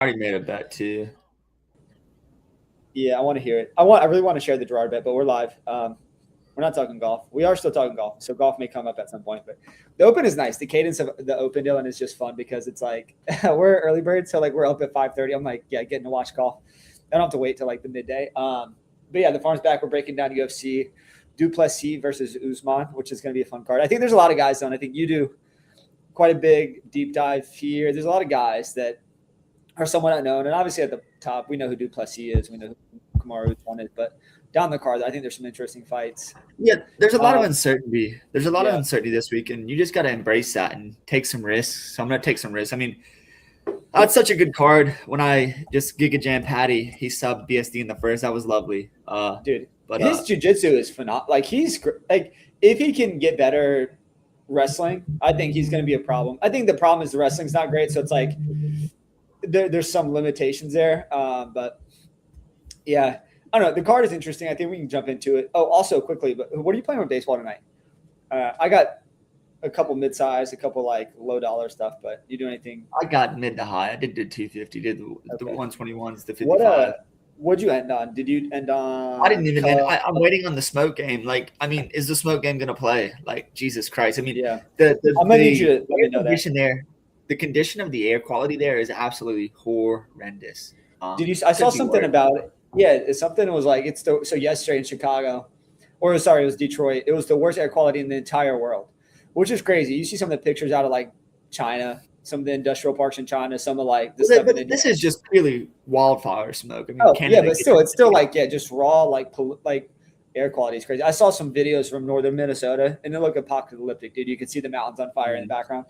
already made a bet too. Yeah, I want to hear it. I really want to share the Gerard bet, but we're live. We're not talking golf. We are still talking golf, so golf may come up at some point. But the Open is nice. The cadence of the Open, Dylan, is just fun because it's like we're early birds, so like we're up at 5:30. I'm like, yeah, getting to watch golf. I don't have to wait till like the midday. But yeah, the farm's back. We're breaking down UFC Plessis versus Usman, which is going to be a fun card. I think there's a lot of guys on. I think you do quite a big deep dive here. There's a lot of guys that are somewhat unknown, and obviously at the top, we know who Plessis is. We know who Kamaru won it, but down the card, I think there's some interesting fights. Yeah, there's a lot of uncertainty. There's a lot of Yeah. uncertainty this week, and you just got to embrace that and take some risks. So I'm going to take some risks. I mean, that's such a good card. When I just Giga Jam Patty, he subbed BSD in the first. That was lovely. Dude, But his jiu-jitsu is phenomenal. Like like if he can get better wrestling, I think he's going to be a problem. I think the problem is the wrestling's not great, so it's like there's some limitations there. But yeah, I don't know. The card is interesting. I think we can jump into it. Oh, also quickly, but what are you playing with baseball tonight? I got a couple mid-size, a couple like low dollar stuff, but you do anything? I got mid to high. I did 250, did the Okay. 121s, the What 55. what'd you end on? Did you end on? I didn't even end. I'm waiting on the smoke game. Like, I mean, is the smoke game going to play? Like, Jesus Christ. I mean, Yeah, the I'm gonna need you to let me know that. condition there, the condition of the air quality there is absolutely horrendous. Did you? I saw Could be something worse. about it. Yeah, it's something that was like so yesterday in Chicago, or sorry, it was Detroit. It was the worst air quality in the entire world, which is crazy. You see some of the pictures out of like China, some of the industrial parks in China, some of like the stuff in But India. this is just purely wildfire smoke. I mean, Oh yeah, Canada but gets it's still like just raw like air quality is crazy. I saw some videos from northern Minnesota, and they look apocalyptic, dude. You can see the mountains on fire in the background.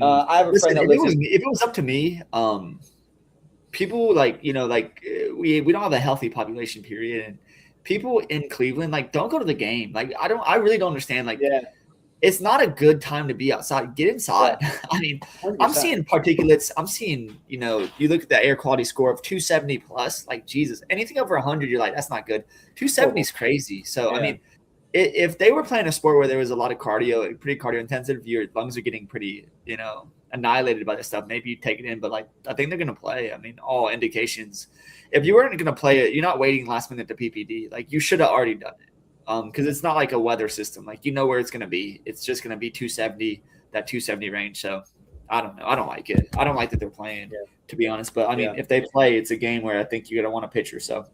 I have a Listen, friend that if lives in. it was up to me, people we don't have a healthy population period, and people in Cleveland don't go to the game. Like I really don't understand. Like Yeah, it's not a good time to be outside. Get inside. yeah, I mean, I'm 100%. seeing particulates. I'm seeing, you look at the air quality score of 270 plus, like Jesus, anything over 100, you're like, that's not good. 270 is crazy. So, I Yeah. mean, if they were playing a sport where there was a lot of cardio, pretty cardio intensive, your lungs are getting pretty, annihilated by this stuff. Maybe you take it in, but I think they're going to play. I mean, all indications. If you weren't going to play it, you're not waiting last minute to PPD. Like you should have already done it. Because it's not like a weather system. Like you know where it's going to be. It's just going to be 270, that 270 range. So I don't know. I don't like it. I don't like that they're playing, to be honest. But I mean, if they play, it's a game where I think you're going to want a pitcher. So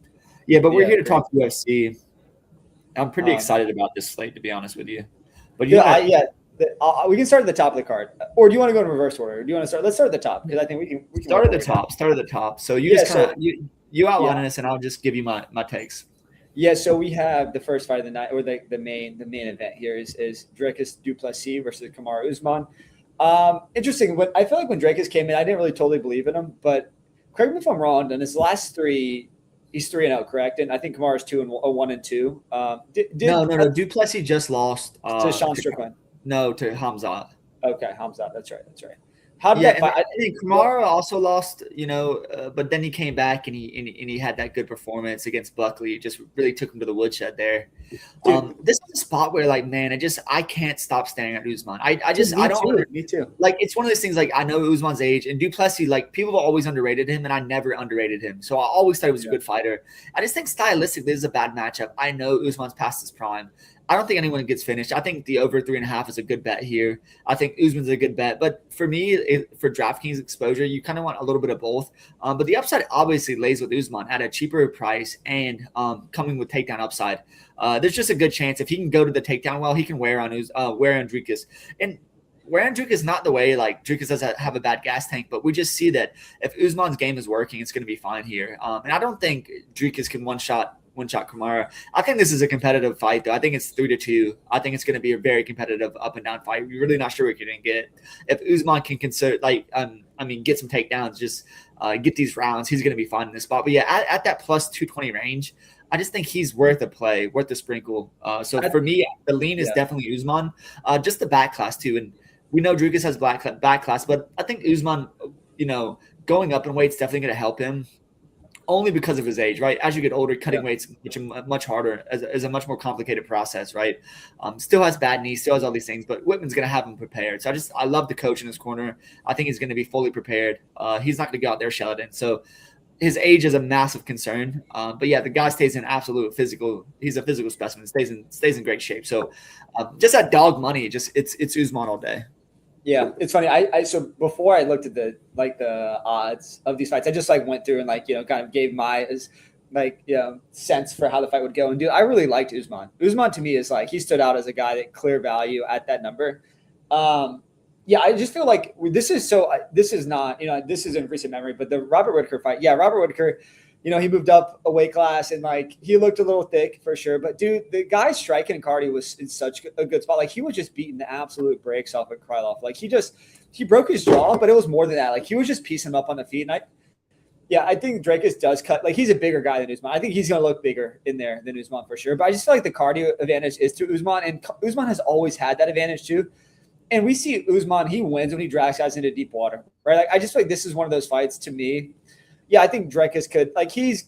yeah, but we're here to talk UFC. I'm pretty excited about this slate, to be honest with you. But we can start at the top of the card, or do you want to go in reverse order? Do you want to start? Let's start at the top because I think we can start at the top. Start at the top. So you just kind of you outline this, and I'll just give you my takes. Yeah, so we have the first fight of the night, or the main event here is Dricus du Plessis versus Kamaru Usman. Interesting. I feel like when Dricus came in, I didn't really totally believe in him, but correct me if I'm wrong. In his last three, he's 3-0, correct? And I think Kamaru's 1-2. No. Du Plessis just lost to Sean Strickland. No, to Hamzat. Okay, Hamzat. That's right. How did that fight? I think Kamaru also lost, but then he came back and he had that good performance against Buckley. It just really took him to the woodshed there. This is a spot where, I can't stop staring at Usman. I don't. Me too. It's one of those things. I know Usman's age, and du Plessis. People have always underrated him, and I never underrated him. So I always thought he was a good fighter. I just think stylistically, this is a bad matchup. I know Usman's past his prime. I don't think anyone gets finished. I think the over 3.5 is a good bet here. I think Usman's a good bet. But for me, for DraftKings exposure, you kind of want a little bit of both. But the upside obviously lays with Usman at a cheaper price and coming with takedown upside. There's just a good chance if he can go to the takedown well, he can wear on Dricus. And wearing Dricus is not the way Dricus does have a bad gas tank, but we just see that if Usman's game is working, it's going to be fine here. And I don't think Dricus can one-shot Kamaru. I think this is a competitive fight, though. I think it's 3-2. I think it's going to be a very competitive up and down fight. We're really not sure what you're going to get. If Usman can get some takedowns, just get these rounds, he's going to be fine in this spot. But yeah, at that plus 220 range, I just think he's worth a play, worth a sprinkle. So for me, the lean is definitely Usman. Just the back class too, and we know Dricus has back class, but I think Usman, going up in weight is definitely going to help him. only because of his age, right? As you get older, cutting weight's much harder, is a much more complicated process, right? Still has bad knees, still has all these things, but Whitman's going to have him prepared. So I love the coach in his corner. I think he's going to be fully prepared. He's not going to go out there shouting. So his age is a massive concern. But yeah, the guy stays in absolute physical. He's a physical specimen, stays in great shape. So just at dog money, it's Usman all day. Yeah, it's funny. I so before I looked at the odds of these fights, I just went through and kind of gave my sense for how the fight would go. And dude, I really liked Usman. Usman to me is he stood out as a guy that clear value at that number. Yeah, I just feel like this is not, this is in recent memory, but the Robert Whitaker fight, Robert Whitaker, he moved up a weight class and he looked a little thick for sure. But dude, the guy's striking and cardio was in such a good spot. He was just beating the absolute brakes off of Krylov. He broke his jaw, but it was more than that. He was just piecing him up on the feet. And I think Drakus does cut. He's a bigger guy than Usman. I think he's going to look bigger in there than Usman for sure. But I just feel like the cardio advantage is to Usman, and Usman has always had that advantage too. And we see Usman, he wins when he drags guys into deep water, right? I just feel like this is one of those fights to me. Yeah, I think Drakus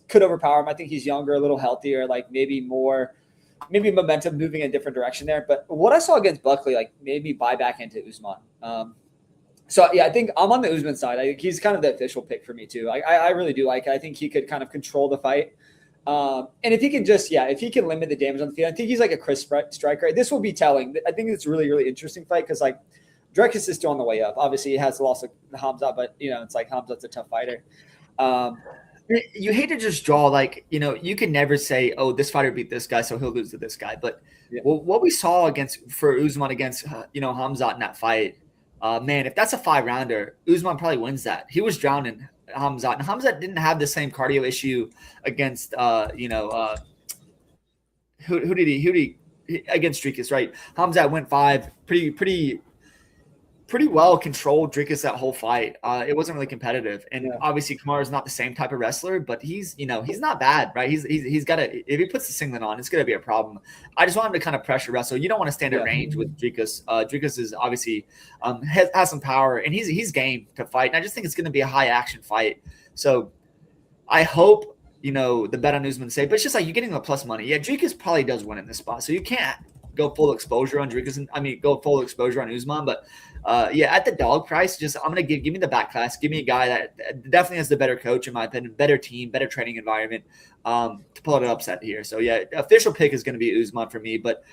could overpower him. I think he's younger, a little healthier, maybe momentum moving in a different direction there. But what I saw against Buckley, maybe buy back into Usman. So yeah, I think I'm on the Usman side. I think he's kind of the official pick for me too. I really do like it. I think he could kind of control the fight. And if he can if he can limit the damage on the field, I think he's a crisp striker. This will be telling. I think it's a really, really interesting fight because Drakus is still on the way up. Obviously, he has lost Hamza, but it's Hamza's a tough fighter. You hate to just draw you can never say, oh, this fighter beat this guy, so he'll lose to this guy. But what we saw for Usman against Hamzat in that fight, man, if that's a 5-rounder, Usman probably wins that. He was drowning Hamzat, and Hamzat didn't have the same cardio issue against who did he against Drakus, right? Hamzat went 5, pretty well controlled Drakus that whole fight. It wasn't really competitive, and obviously Kamaru is not the same type of wrestler, but he's not bad, right? He's got to, if he puts the singlet on, it's going to be a problem. I just want him to kind of pressure wrestle. You don't want to stand at range with Drakus. Drakus is obviously has some power, and he's game to fight, and I just think it's going to be a high action fight. So I hope the bet on Usman safe, but it's just you're getting the plus money. Yeah, Drakus probably does win in this spot, so you can't go full exposure on Drakus. Go full exposure on Usman, but. At the dog price, I'm gonna give me the back class. Give me a guy that definitely has the better coach, in my opinion, better team, better training environment to pull out an upset here. So official pick is gonna be Usman for me, but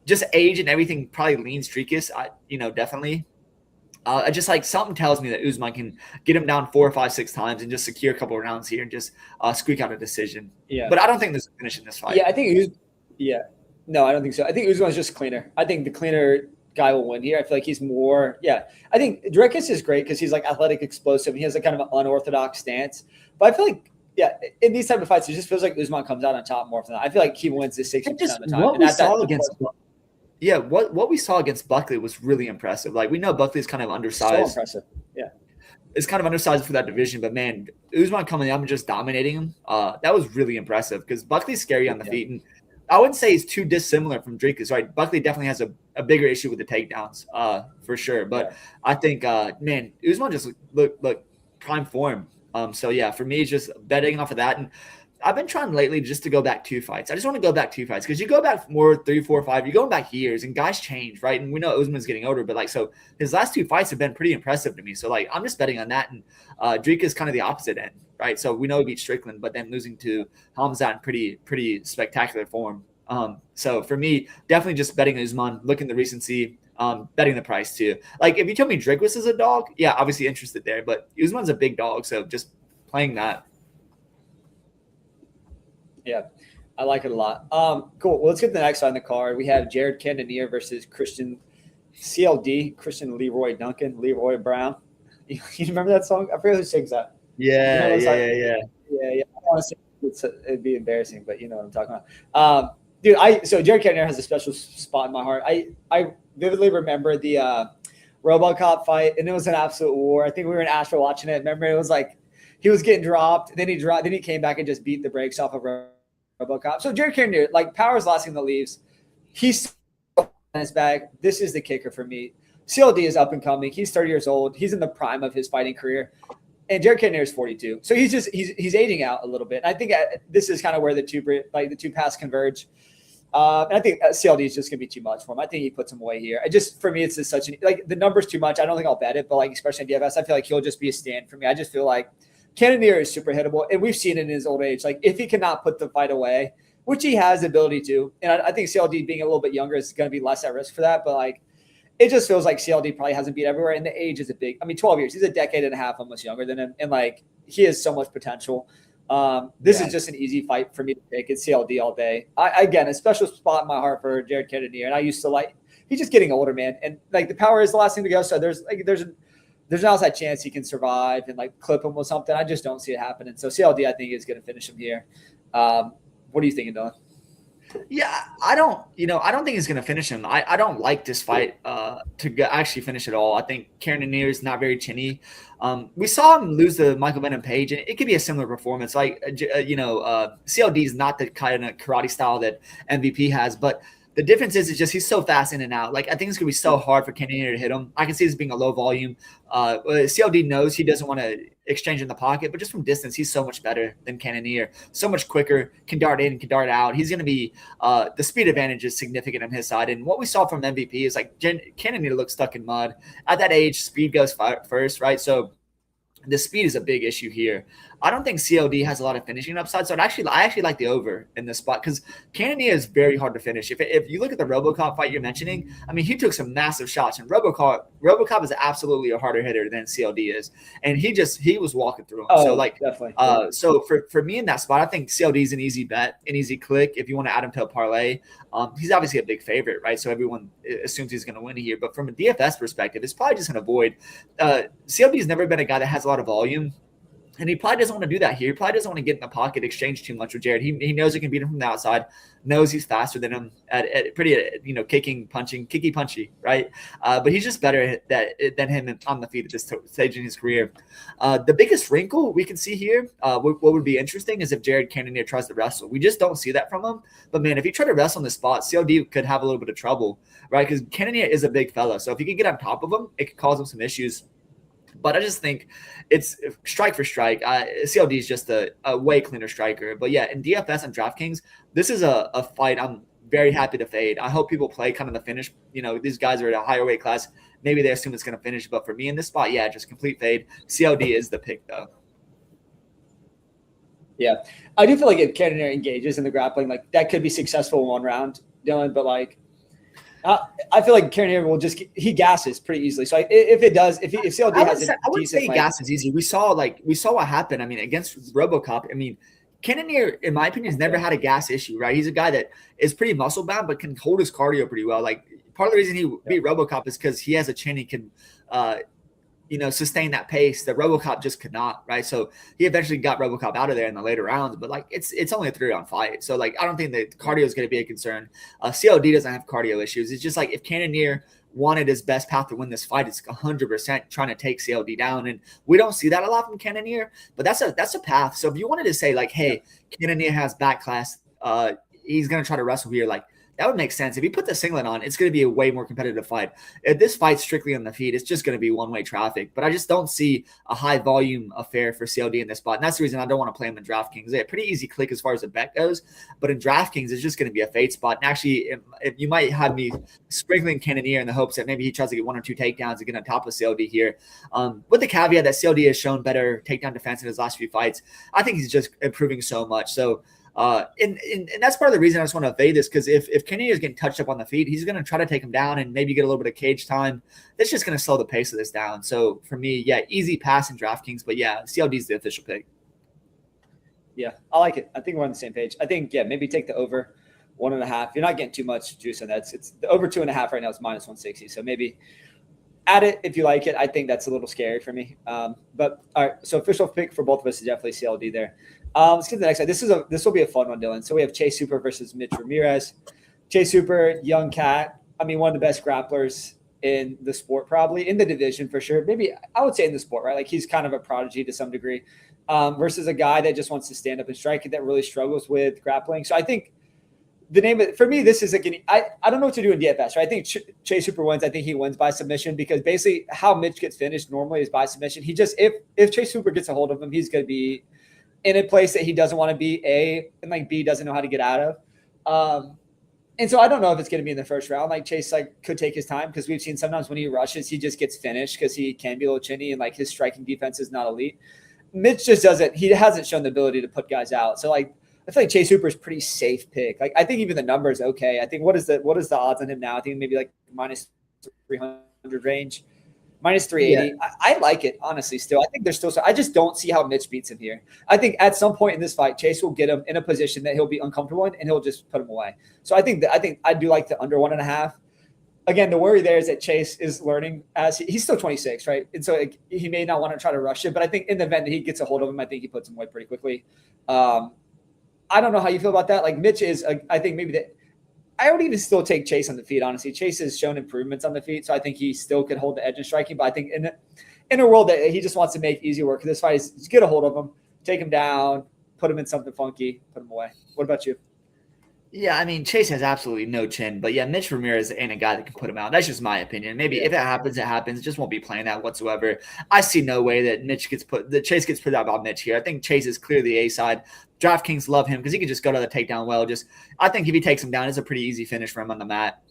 just age and everything probably leans Drakus. Definitely. I just something tells me that Usman can get him down 4, 5, 6 times and just secure a couple of rounds here and just squeak out a decision. Yeah, but I don't think there's a finish in this fight. Yeah, I think no, I don't think so. I think Usman's just cleaner. I think the cleaner guy will win here. I feel like he's more, I think Drakus is great because he's athletic, explosive. He has a kind of an unorthodox stance. But I feel like, in these type of fights, it just feels like Usman comes out on top more often. I feel like he wins this 60% of the time. What we saw against Buckley was really impressive. We know Buckley's kind of undersized. So impressive. Yeah. It's kind of undersized for that division, but man, Usman coming out and just dominating him, that was really impressive because Buckley's scary on the feet. And I wouldn't say he's too dissimilar from Drakus, right? Buckley definitely has a bigger issue with the takedowns, for sure. But I think, man, Usman just look prime form. For me, it's just betting off of that. And I've been trying lately just to go back 2 fights. I just want to go back 2 fights because you go back more 3, 4, 5. You're going back years, and guys change, right? And we know Usman's getting older, but so his last 2 fights have been pretty impressive to me. So I'm just betting on that. And Drakus is kind of the opposite end. Right, so we know he beat Strickland, but then losing to Hamza in pretty spectacular form. So for me, definitely just betting Usman, looking the recency, betting the price too. If you told me Drakus is a dog, obviously interested there, but Usman's a big dog, so just playing that. Yeah, I like it a lot. Cool. Well, let's get to the next on the card. We have Jared Cannonier versus Christian Leroy Duncan, Leroy Brown. You remember that song? I forget who sings that. Yeah. I don't want to say it'd be embarrassing, but you know what I'm talking about. Dude, so Jared Cannonier has a special spot in my heart. I vividly remember the RoboCop fight, and it was an absolute war. I think we were in Asheville watching it. Remember, it was he was getting dropped, then he came back and just beat the brakes off of RoboCop. So Jared Cannonier, power's last thing that leaves. He's still in his bag. This is the kicker for me. CLD is up and coming. He's 30 years old. He's in the prime of his fighting career. And Jared Cannonier is 42. So he's aging out a little bit. And I think this is kind of where the two paths converge. And I think CLD is just going to be too much for him. I think he puts him away here. For me, it's just the number's too much. I don't think I'll bet it, but especially in DFS, I feel like he'll just be a stand for me. I just feel like Cannonier is super hittable, and we've seen it in his old age. If he cannot put the fight away, which he has the ability to, and I think CLD being a little bit younger is going to be less at risk for that, but it just feels like CLD probably hasn't beat everywhere, and the age is 12 years. He's a decade and a half almost younger than him, and he has so much potential. This is just an easy fight for me to take. It's CLD all day. Again, a special spot in my heart for Jared Cannonier, and I used to he's just getting older, man, and the power is the last thing to go. So there's an outside chance he can survive and clip him with something. I just don't see it happening. So CLD, I think, is going to finish him here. What are you thinking, Dylan? Yeah, I don't think he's going to finish him. I don't like this fight to actually finish it all. I think Cannonier is not very chinny. We saw him lose to Michael Venom Page, and it could be a similar performance. CLD is not the kind of karate style that MVP has, but the difference is just he's so fast in and out. I think it's going to be so hard for Cannonier to hit him. I can see this being a low volume. CLD knows he doesn't want to exchange in the pocket, but just from distance, he's so much better than Cannonier. So much quicker, can dart in, can dart out. He's going to be the speed advantage is significant on his side. And what we saw from MVP is Cannonier looks stuck in mud. At that age, speed goes first, right? So the speed is a big issue here. I don't think CLD has a lot of finishing upside, so I actually like the over in this spot because Cannonier is very hard to finish. If you look at the RoboCop fight you're mentioning, he took some massive shots, and RoboCop is absolutely a harder hitter than CLD is, and he was walking through him. Oh, definitely. So for me in that spot, I think CLD is an easy bet, an easy click if you want to add him to a parlay. He's obviously a big favorite, right? So everyone assumes he's going to win here, but from a DFS perspective, it's probably just going to avoid. CLD has never been a guy that has a lot of volume. And he probably doesn't want to do that here. He probably doesn't want to get in the pocket, exchange too much with Jared. He knows he can beat him from the outside, knows he's faster than him at pretty, kicking, punching, kicky, punchy, right? But he's just better than him on the feet at this stage in his career. The biggest wrinkle we can see here, what would be interesting is if Jared Cannonier tries to wrestle. We just don't see that from him. But, man, if he tried to wrestle in the spot, CLD could have a little bit of trouble, right? Because Cannonier is a big fella. So if he can get on top of him, it could cause him some issues. But I just think it's strike for strike. CLD is just a way cleaner striker. But, yeah, in DFS and DraftKings, this is a fight I'm very happy to fade. I hope people play kind of the finish. These guys are at a higher weight class. Maybe they assume it's going to finish. But for me in this spot, yeah, just complete fade. CLD is the pick, though. Yeah. I do feel like if Cannonier engages in the grappling, that could be successful in one round, Dylan. But, I feel like Cannonier will he gasses pretty easily. So if it does, if CLD has a decent, I wouldn't say gasses easy. We saw what happened. Against RoboCop. Cannonier, in my opinion, has never had a gas issue, right? He's a guy that is pretty muscle bound, but can hold his cardio pretty well. Part of the reason he beat RoboCop is because he has a chin. He can, sustain that pace that RoboCop just could not, right? So he eventually got RoboCop out of there in the later rounds, but it's only a 3-round fight. So I don't think that cardio is going to be a concern. CLD doesn't have cardio issues. It's just if Cannonier wanted his best path to win this fight, it's 100% trying to take CLD down. And we don't see that a lot from Cannonier, but that's a path. So if you wanted to say hey, Cannonier has back class, he's going to try to wrestle here, that would make sense. If he put the singlet on, it's going to be a way more competitive fight. If this fight's strictly on the feet, it's just going to be one-way traffic. But I just don't see a high-volume affair for CLD in this spot. And that's the reason I don't want to play him in DraftKings. They're a pretty easy click as far as the bet goes. But in DraftKings, it's just going to be a fade spot. And actually, if you might have me sprinkling Cannonier in the hopes that maybe he tries to get 1 or 2 takedowns to get on top of CLD here. With the caveat that CLD has shown better takedown defense in his last few fights, I think he's just improving so much. So, and that's part of the reason I just want to evade this, because if Cannonier is getting touched up on the feet, he's going to try to take him down and maybe get a little bit of cage time. That's just going to slow the pace of this down. So for me, yeah, easy pass in DraftKings, but yeah, CLD is the official pick. Yeah, I like it. I think we're on the same page. I think, yeah, maybe take the over 1.5. You're not getting too much juice on that. It's the over 2.5 right now is -160. So maybe add it if you like it. I think that's a little scary for me. But all right, so official pick for both of us is definitely CLD there. Let's get to the next side. This will be a fun one, Dylan. So we have Chase Super versus Mitch Ramirez. Chase Super, young cat. One of the best grapplers in the sport, probably in the division for sure. Maybe I would say in the sport, right? He's kind of a prodigy to some degree. Versus a guy that just wants to stand up and strike, that really struggles with grappling. So I think the name of for me, this is like I don't know what to do in DFS. Right? I think Chase Hooper wins. I think he wins by submission because basically how Mitch gets finished normally is by submission. He just if Chase Hooper gets a hold of him, he's going to be in a place that he doesn't want to be. And like B doesn't know how to get out of. And so I don't know if it's going to be in the first round. Like Chase could take his time because we've seen sometimes when he rushes, he just gets finished because he can be a little chinny and like his striking defense is not elite. Mitch just doesn't. He hasn't shown the ability to put guys out. So like I feel like Chase Hooper is pretty safe pick. Like I think even the number is okay. I think what is the odds on him now? I think maybe like minus 300 range. Minus 380. Yeah. I like it, honestly, still. I think there's still – I just don't see how Mitch beats him here. I think at some point in this fight, Chase will get him in a position that he'll be uncomfortable in, and he'll just put him away. So I think I do like the under 1.5. Again, the worry there is that Chase is learning as he's still 26, right? And so he may not want to try to rush it. But I think in the event that he gets a hold of him, I think he puts him away pretty quickly. I don't know how you feel about that. Like Mitch is I think maybe that – I would even still take Chase on the feet, honestly. Chase has shown improvements on the feet, so I think he still could hold the edge in striking. But I think in a world that he just wants to make easy work of this fight, is get a hold of him, take him down, put him in something funky, put him away. What about you? Yeah, I mean, Chase has absolutely no chin. But, yeah, Mitch Ramirez ain't a guy that can put him out. That's just my opinion. Maybe if it happens, it happens. It just won't be playing that whatsoever. I see no way that Chase gets put out by Mitch here. I think Chase is clearly the A side. DraftKings love him because he can just go to the takedown well. I think if he takes him down, it's a pretty easy finish for him on the mat.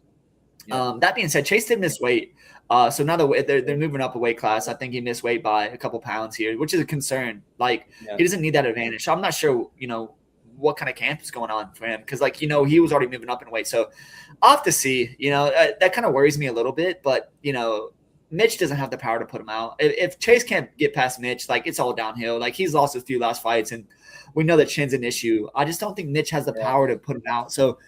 Yeah. That being said, Chase did miss weight. So now they're moving up a weight class. I think he missed weight by a couple pounds here, which is a concern. He doesn't need that advantage. So I'm not sure, what kind of camp is going on for him because, he was already moving up in weight. So I'll have to see. That kind of worries me a little bit. But, Mitch doesn't have the power to put him out. If Chase can't get past Mitch, it's all downhill. He's lost a few last fights, and we know that chin's an issue. I just don't think Mitch has the power to put him out. So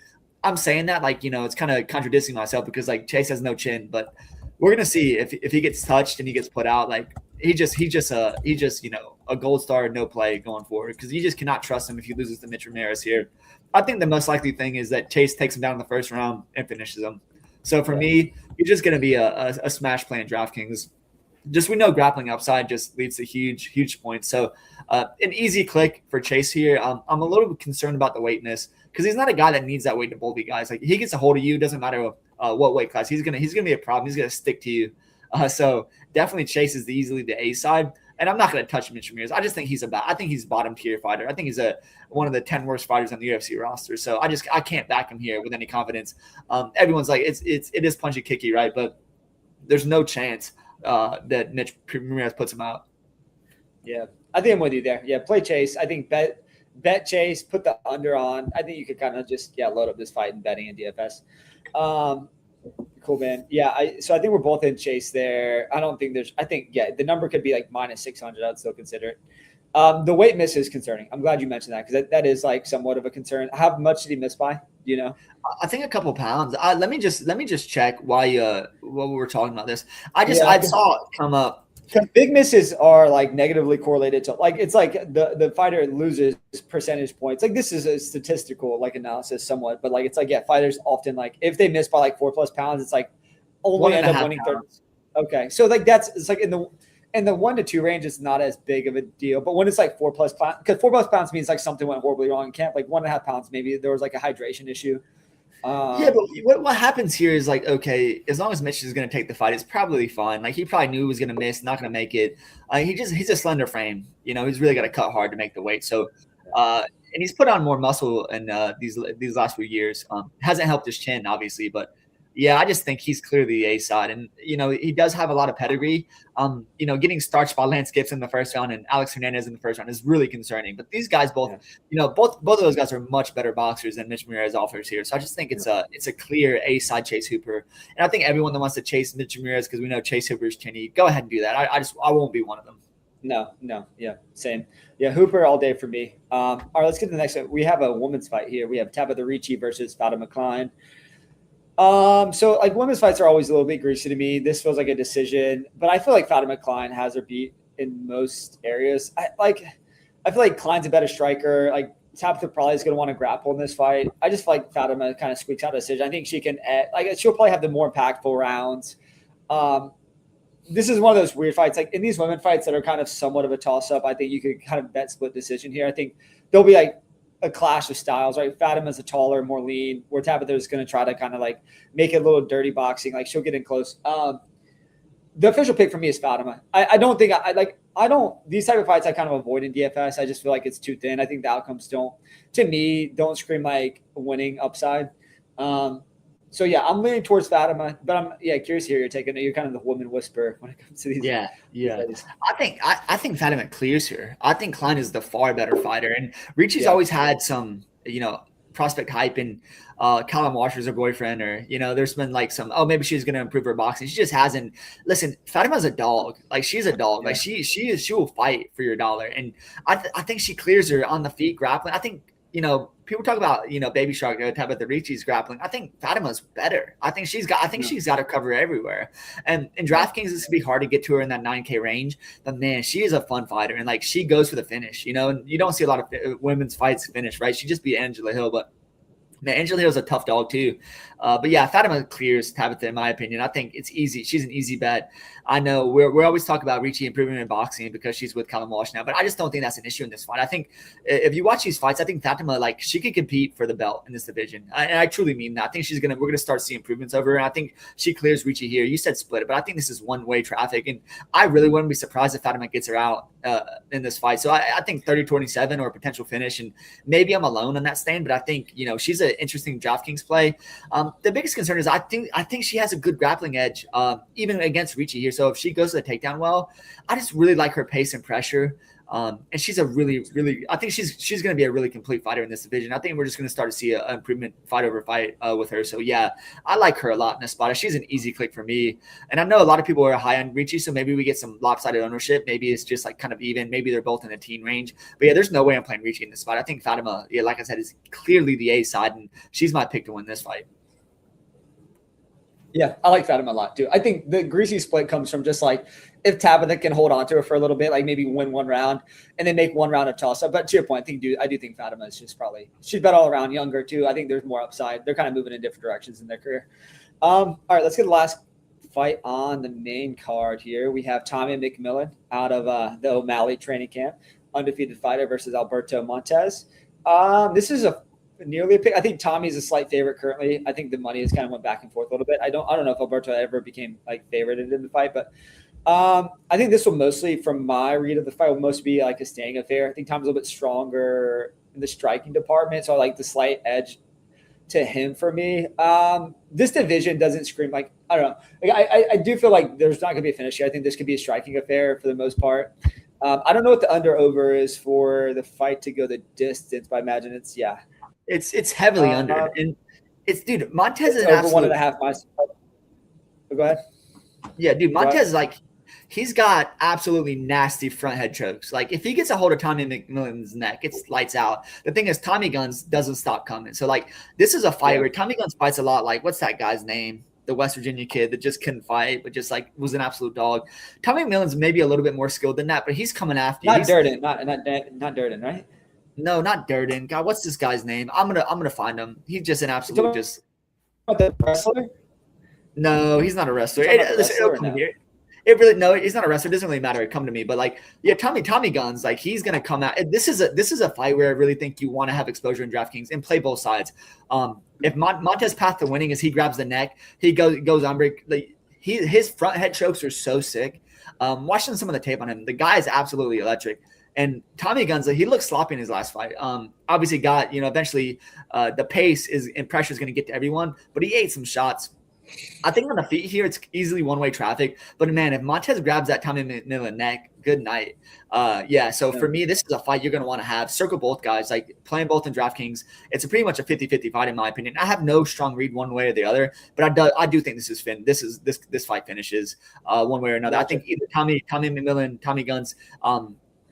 I'm saying that, it's kind of contradicting myself because, Chase has no chin. But we're gonna see if he gets touched and he gets put out. He just a gold star, no play going forward because you just cannot trust him if he loses to Mitch Ramirez here. I think the most likely thing is that Chase takes him down in the first round and finishes him. So for me, you're just going to be a smash play in DraftKings. We know grappling upside just leads to huge points. So an easy click for Chase here. I'm a little bit concerned about the weight miss because he's not a guy that needs that weight to bowl beat guys. He gets a hold of you, doesn't matter what weight class. He's gonna be a problem. He's gonna stick to you. So definitely Chase is easily the A side. And I'm not going to touch Mitch Ramirez. I just think I think he's a bottom tier fighter. I think he's one of the 10 worst fighters on the UFC roster. So I can't back him here with any confidence. Everyone's like, it is punchy kicky, right? But there's no chance that Mitch Ramirez puts him out. Yeah, I think I'm with you there. Yeah, play Chase. I think bet Chase, put the under on. I think you could kind of just load up this fight in betting and DFS. Cool, man. Yeah, so I think we're both in Chase there. The number could be minus 600. I'd still consider it. The weight miss is concerning. I'm glad you mentioned that because that is somewhat of a concern. How much did he miss by? Do you know? I think a couple pounds. Let me just check why what we were talking about this. I saw it come up. Big misses are negatively correlated to it's the fighter loses percentage points. This is a statistical analysis somewhat, but fighters often if they miss by 4+ pounds, it's only end up winning 30. Okay, so it's in the 1 to 2 range, it's not as big of a deal. But when it's 4+ pounds, because 4+ pounds means something went horribly wrong in camp. 1.5 pounds, maybe there was a hydration issue. But what happens here is okay, as long as Mitch is going to take the fight, it's probably fine. He probably knew he was going to miss, not going to make it. He's a slender frame. He's really got to cut hard to make the weight. So, and he's put on more muscle in these last few years. Hasn't helped his chin, obviously, but yeah, I just think he's clearly the A side. And, he does have a lot of pedigree. Getting starched by Lance Gibson in the first round and Alex Hernandez in the first round is really concerning. But these guys both of those guys are much better boxers than Mitch Ramirez offers here. So I just think it's a clear A side Chase Hooper. And I think everyone that wants to chase Mitch Ramirez because we know Chase Hooper's chinny, go ahead and do that. I won't be one of them. No. Yeah, same. Yeah, Hooper all day for me. All right, let's get to the next one. We have a women's fight here. We have Tabitha Ricci versus Fatima Klein. So women's fights are always a little bit greasy to me. This feels like a decision, but I feel like Fatima Klein has her beat in most areas. I feel like Klein's a better striker. Tabitha probably is going to want to grapple in this fight. I just feel like Fatima kind of squeaks out a decision. I think she can, she'll probably have the more impactful rounds. This is one of those weird fights. In these women fights that are kind of somewhat of a toss up, I think you could kind of bet split decision here. I think there'll be a clash of styles, right? Fatima's a taller, more lean, where Tabitha is going to try to kind of like make it a little dirty boxing. Like she'll get in close. The official pick for me is Fatima. I don't think I don't these type of fights I kind of avoid in DFS. I just feel like it's too thin. I think the outcomes don't scream like winning upside. So yeah, I'm leaning towards Fatima, but I'm curious to hear your take. I know you're kind of the woman whisperer when it comes to these. Yeah. I think Fatima clears here. I think Klein is the far better fighter, and Ricci's always had some prospect hype, and Callum Washer's her boyfriend, or there's been like some maybe she's going to improve her boxing. She just hasn't. Listen, Fatima's a dog. Like she's a dog. Like she will fight for your dollar, and I think she clears her on the feet grappling. I think people talk about Baby Shark, talk about the Ricci's grappling. I think Fatima's better. I think she's got to cover everywhere. And in DraftKings, this would be hard to get to her in that 9K range. But man, she is a fun fighter, and like she goes for the finish. And you don't see a lot of women's fights finish, right? She just beat Angela Hill, but man, Angela Hill's a tough dog too. But yeah, Fatima clears Tabitha in my opinion. I think it's easy. She's an easy bet. I know we're always talking about Ricci improving in boxing because she's with Callum Walsh now, but I just don't think that's an issue in this fight. I think if you watch these fights, I think Fatima, like, she could compete for the belt in this division. And I truly mean that. I think we're going to start seeing improvements over her. And I think she clears Ricci here. You said split it, but I think this is one-way traffic. And I really wouldn't be surprised if Fatima gets her out in this fight. So I think 30-27 or a potential finish. And maybe I'm alone on that stand, but I think, she's an interesting DraftKings play. The biggest concern is I think she has a good grappling edge, even against Ricci here. So if she goes to the takedown well, I just really like her pace and pressure. And she's a really, really, I think she's going to be a really complete fighter in this division. I think we're just going to start to see an improvement fight over fight with her. So yeah, I like her a lot in this spot. She's an easy click for me. And I know a lot of people are high on Ricci, so maybe we get some lopsided ownership. Maybe it's just like kind of even. Maybe they're both in the teen range. But yeah, there's no way I'm playing Ricci in this spot. I think Fatima, like I said, is clearly the A side, and she's my pick to win this fight. Yeah, I like Fatima a lot too. I think the greasy split comes from just like if Tabitha can hold on to her for a little bit, like maybe win one round and then make one round of toss up. But to your point, I do think Fatima is just she's better all around, younger too. I think there's more upside. They're kind of moving in different directions in their career. All right, let's get the last fight on the main card here. We have Tommy McMillan out of the O'Malley training camp, undefeated fighter versus Alberto Montez. This is nearly a pick. I think Tommy's a slight favorite currently. I think the money has kind of went back and forth a little bit. I don't know if Alberto ever became like favorited in the fight, but I think this will mostly, from my read of the fight, will mostly be like a staying affair. I think Tommy's a little bit stronger in the striking department, so I like the slight edge to him for me. This division doesn't scream like, I don't know. Like, I do feel like there's not going to be a finish here. I think this could be a striking affair for the most part. I don't know what the under-over is for the fight to go the distance, but I imagine it's heavily under, and dude, Montez is over 1.5 miles. Go ahead. Yeah, dude, Montez he's got absolutely nasty front head chokes. Like if he gets a hold of Tommy McMillan's neck, it's lights out. The thing is, Tommy Guns doesn't stop coming. So like this is a fight where Tommy Guns fights a lot. Like what's that guy's name? The West Virginia kid that just couldn't fight, but just like was an absolute dog. Tommy McMillan's maybe a little bit more skilled than that, but he's coming after you. Not Durden, right? No, not Durden. God, what's this guy's name? I'm gonna find him. He's just an absolute just. The wrestler? No, he's not a wrestler. He's not a wrestler. It doesn't really matter. It come to me, but like, yeah, Tommy Guns, like he's gonna come out. This is a fight where I really think you want to have exposure in DraftKings and play both sides. If Montez's path to winning is he grabs the neck, he goes on break. Like his front head chokes are so sick. Watching some of the tape on him, the guy is absolutely electric. And Tommy Guns, he looked sloppy in his last fight. Obviously got, eventually the pace and pressure is going to get to everyone, but he ate some shots. I think on the feet here, it's easily one-way traffic. But, man, if Montez grabs that Tommy McMillan neck, good night. So for me, this is a fight you're going to want to have. Circle both guys, like playing both in DraftKings. It's pretty much a 50-50 fight in my opinion. I have no strong read one way or the other, but I do think this fight finishes one way or another. I think either Tommy McMillan, Tommy Guns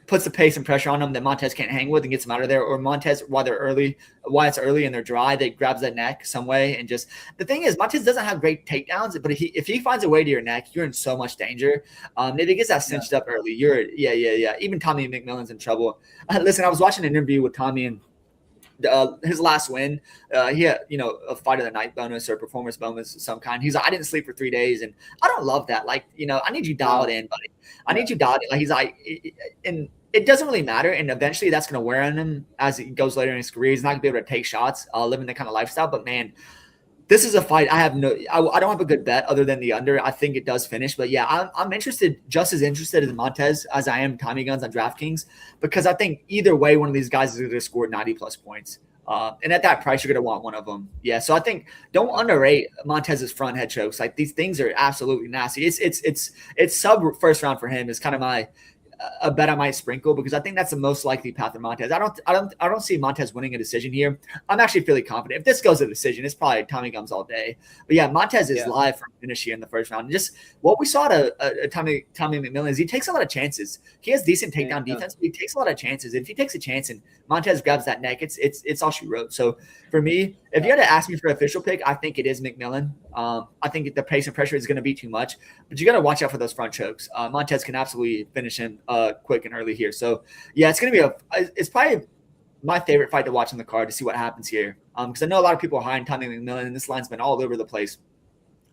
puts the pace and pressure on them that Montez can't hang with and gets them out of there, or Montez, while it's early and they're dry, they grabs that neck some way. And just the thing is, Montez doesn't have great takedowns, but if he finds a way to your neck, you're in so much danger. If he gets that cinched up early, even Tommy McMillan's in trouble. Listen, I was watching an interview with Tommy, and his last win, he had, a fight of the night bonus or performance bonus of some kind. He's like, I didn't sleep for 3 days, and I don't love that. Like, I need you dialed in, buddy. I need you dialed in. Like, he's like, and it doesn't really matter. And eventually that's going to wear on him as he goes later in his career. He's not going to be able to take shots, living that kind of lifestyle. But man, this is a fight. I don't have a good bet other than the under. I think it does finish. But yeah, I'm interested, just as interested in Montez as I am Tommy Guns on DraftKings, because I think either way, one of these guys is going to score 90 plus points. And at that price, you're going to want one of them. Yeah. So I think don't underrate Montez's front head chokes. Like these things are absolutely nasty. It's sub first round for him is kind of a bet I might sprinkle, because I think that's the most likely path of Montez. I don't see Montez winning a decision here. I'm actually fairly confident. If this goes to a decision, it's probably Tommy Gums all day. But yeah, Montez is live for a finish here in the first round. And just what we saw to Tommy McMillan is he takes a lot of chances. He has decent takedown defense, but he takes a lot of chances. If he takes a chance and Montez grabs that neck, it's all she wrote. So for me, if you had to ask me for an official pick, I think it is McMillan. I think the pace and pressure is going to be too much, but you got to watch out for those front chokes. Montez can absolutely finish him quick and early here. So yeah, it's going to be it's probably my favorite fight to watch on the card to see what happens here. Because I know a lot of people are high on Tommy McMillan, and this line's been all over the place,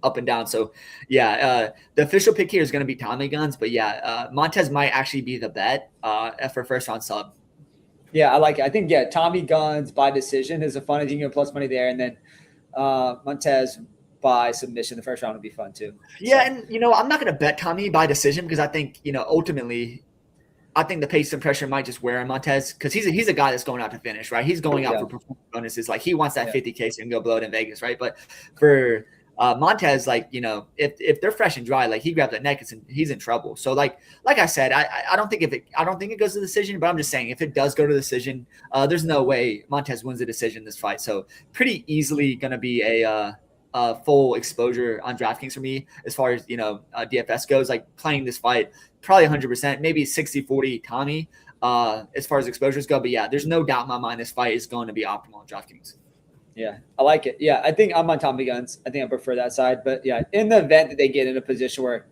up and down. So yeah, the official pick here is going to be Tommy Guns, but yeah, Montez might actually be the bet for first round sub. Yeah, I like it. I think, Tommy Guns by decision is a fun. You can get plus money there. And then Montez by submission, the first round would be fun too. Yeah, and, I'm not going to bet Tommy by decision because I think, ultimately, I think the pace and pressure might just wear on Montez because he's a guy that's going out to finish, right? He's going out for performance bonuses. Like, he wants that 50K so he can go blow it in Vegas, right? But for Montez, like, if they're fresh and dry, like he grabs that neck, he's in trouble. So like I said, I don't think it goes to the decision, but I'm just saying if it does go to the decision, there's no way Montez wins the decision in this fight. So pretty easily going to be a full exposure on DraftKings for me as far as DFS goes. Like playing this fight, probably 100%, maybe 60-40 Tommy as far as exposures go. But yeah, there's no doubt in my mind this fight is going to be optimal on DraftKings. Yeah, I like it. Yeah, I think I'm on Tommy Guns. I think I prefer that side. But yeah, in the event that they get in a position where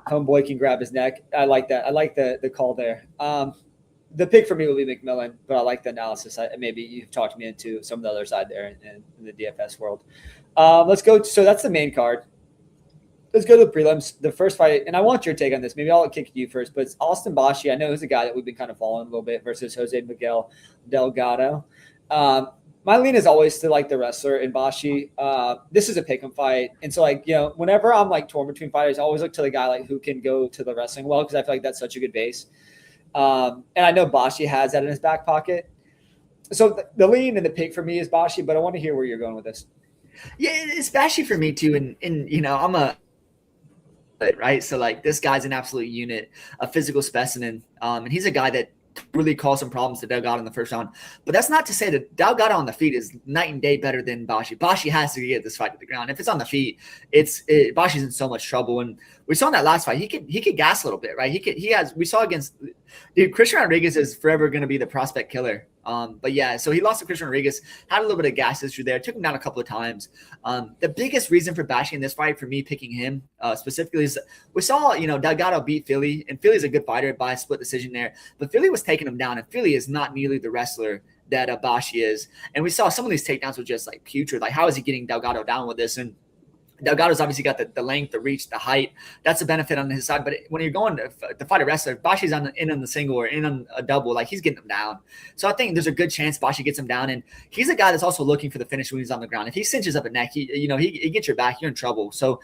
homeboy can grab his neck, I like that. I like the call there. The pick for me will be McMillan, but I like the analysis. Maybe you've talked me into some of the other side there in the DFS world. Let's go. So that's the main card. Let's go to the prelims. The first fight, and I want your take on this. Maybe I'll kick it to you first, but it's Austin Bashi. I know he's a guy that we've been kind of following a little bit versus Jose Miguel Delgado. My lean is always to like the wrestler in Bashi. This is a pick'em fight. And so whenever I'm like torn between fighters, I always look to the guy like who can go to the wrestling well, because I feel like that's such a good base. And I know Bashi has that in his back pocket. So the lean and the pick for me is Bashi, but I want to hear where you're going with this. Yeah, it's Bashi for me too. And I'm right. So like this guy's an absolute unit, a physical specimen. And he's a guy that really caused some problems to Delgado in the first round. But that's not to say that Delgado on the feet is night and day better than Bashi. Bashi has to get this fight to the ground. If it's on the feet, Bashi's in so much trouble. And we saw in that last fight, he could gas a little bit, right? We saw against Christian Rodriguez is forever going to be the prospect killer. But yeah, so he lost to Christian Rodriguez, had a little bit of gas issue there, took him down a couple of times. The biggest reason for Bashi in this fight, for me picking him specifically, is we saw, Delgado beat Philly, and Philly's a good fighter by a split decision there, but Philly was taking him down, and Philly is not nearly the wrestler that Bashi is. And we saw some of these takedowns were just like putrid. Like, how is he getting Delgado down with this? And Delgado's obviously got the length, the reach, the height. That's a benefit on his side. But when you're going to fight a wrestler, Bashi's in on the single or in on a double, like he's getting him down. So I think there's a good chance Bashi gets him down. And he's a guy that's also looking for the finish when he's on the ground. If he cinches up a neck, he gets your back, you're in trouble. So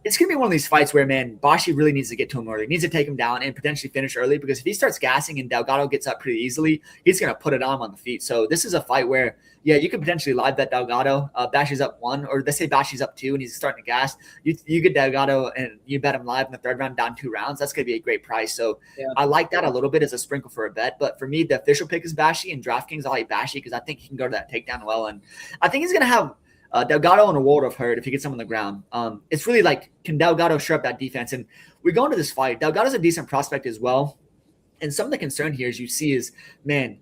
it's going to be one of these fights where, man, Bashi really needs to get to him early. He needs to take him down and potentially finish early, because if he starts gassing and Delgado gets up pretty easily, he's going to put it on the feet. So this is a fight where, yeah, you could potentially live bet Delgado. Bashi's up 1, or let's say Bashi's up 2 and he's starting to gas. You get Delgado and you bet him live in the third round down 2 rounds. That's going to be a great price. So yeah, I like that a little bit as a sprinkle for a bet. But for me, the official pick is Bashi, and DraftKings, I like Bashi because I think he can go to that takedown well. And I think he's going to have Delgado in a world of hurt if he gets him on the ground. It's really like, can Delgado shore up that defense? And we go into this fight, Delgado's a decent prospect as well. And some of the concern here, as you see, is, man,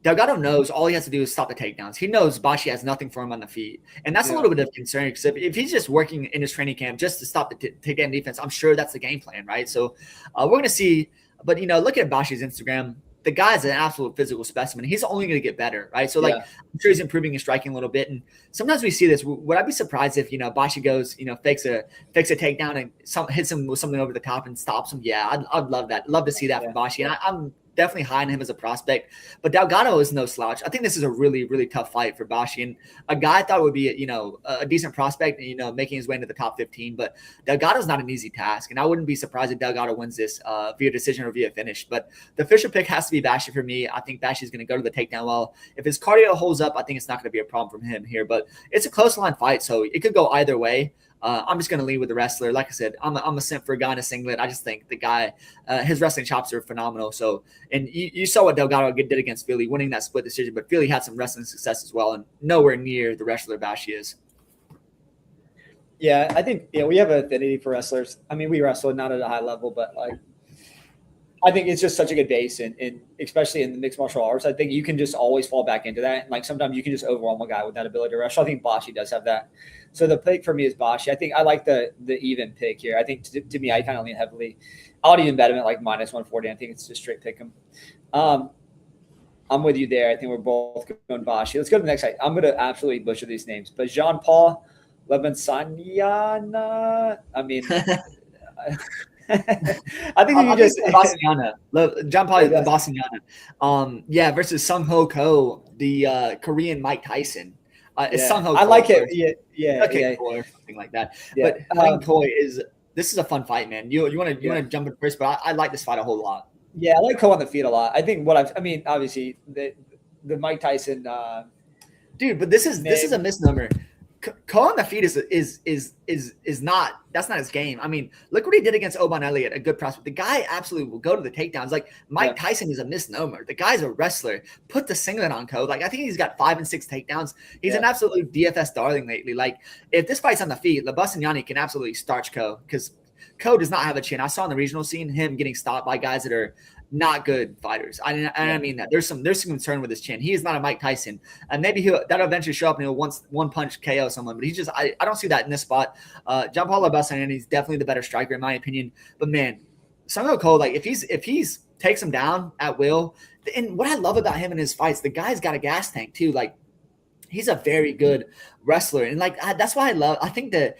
Delgado knows all he has to do is stop the takedowns. He knows Bashi has nothing for him on the feet. And that's a little bit of concern, because if he's just working in his training camp just to stop the takedown defense, I'm sure that's the game plan, right? So we're going to see. But, look at Bashi's Instagram. the guy's an absolute physical specimen. He's only going to get better, right? So, like, Yeah. I'm sure he's improving his striking a little bit. And sometimes we see this. Would I be surprised if, Bashi goes, fakes a takedown and hits him with something over the top and stops him? Yeah, I'd love that. Love to see that from Bashi. And I'm definitely high on him as a prospect. But Delgado is no slouch. I think this is a really, really tough fight for Bashi. And a guy I thought would be, a decent prospect, making his way into the top 15. But Delgado's not an easy task. And I wouldn't be surprised if Delgado wins this via decision or via finish. But the official pick has to be Bashi for me. I think Bashi's going to go to the takedown well. If his cardio holds up, I think it's not going to be a problem from him here. But it's a close line fight, so it could go either way. I'm just going to lead with the wrestler. Like I said, I'm a simp for a guy in a singlet. I just think the guy, his wrestling chops are phenomenal. So, and you saw what Delgado did against Philly, winning that split decision. But Philly had some wrestling success as well, and nowhere near the wrestler Bashi is. Yeah, I think we have an affinity for wrestlers. I mean, we wrestle not at a high level, but like I think it's just such a good base, and especially in the mixed martial arts, I think you can just always fall back into that. And like sometimes you can just overwhelm a guy with that ability to wrestle. I think Bashi does have that. So the pick for me is Bashi. I think I like the even pick here. I think to me, I kind of lean heavily. I would even bet him at like -140. I think it's just straight pick him. I'm with you there. I think we're both going Bashi. Let's go to the next side. I'm going to absolutely butcher these names, but Jean-Paul Lebansaniana. I mean. I think you just Bassiana. John Paul Bassiana. Versus Sung Ho Ko, the Korean Mike Tyson. It's Sung Ho Ko. I like it. Yeah. Or something like that. Yeah. But Mike Koi this is a fun fight, man. You want to jump in first, but I like this fight a whole lot. Yeah, I like Ko on the feet a lot. I think obviously the Mike Tyson dude, but this is a misnomer. Ko on the feet is not, that's not his game. I mean, look what he did against Oban Elliott, a good prospect. The guy absolutely will go to the takedowns. Like Mike Tyson is a misnomer. The guy's a wrestler. Put the singlet on Ko. Like I think he's got 5 and 6 takedowns. He's an absolute DFS darling lately. Like if this fight's on the feet, Lebassignani can absolutely starch Ko because Ko does not have a chin. I saw in the regional scene him getting stopped by guys that are not good fighters. I mean that there's some concern with his chin. He is not a Mike Tyson, and maybe that'll eventually show up and he'll one punch KO someone. But I don't see that in this spot. John Paul Lebassignani is definitely the better striker in my opinion. But man, Sung Ho Ko, like if he's takes him down at will, and what I love about him in his fights, the guy's got a gas tank too. Like he's a very good wrestler, and like that's why I think the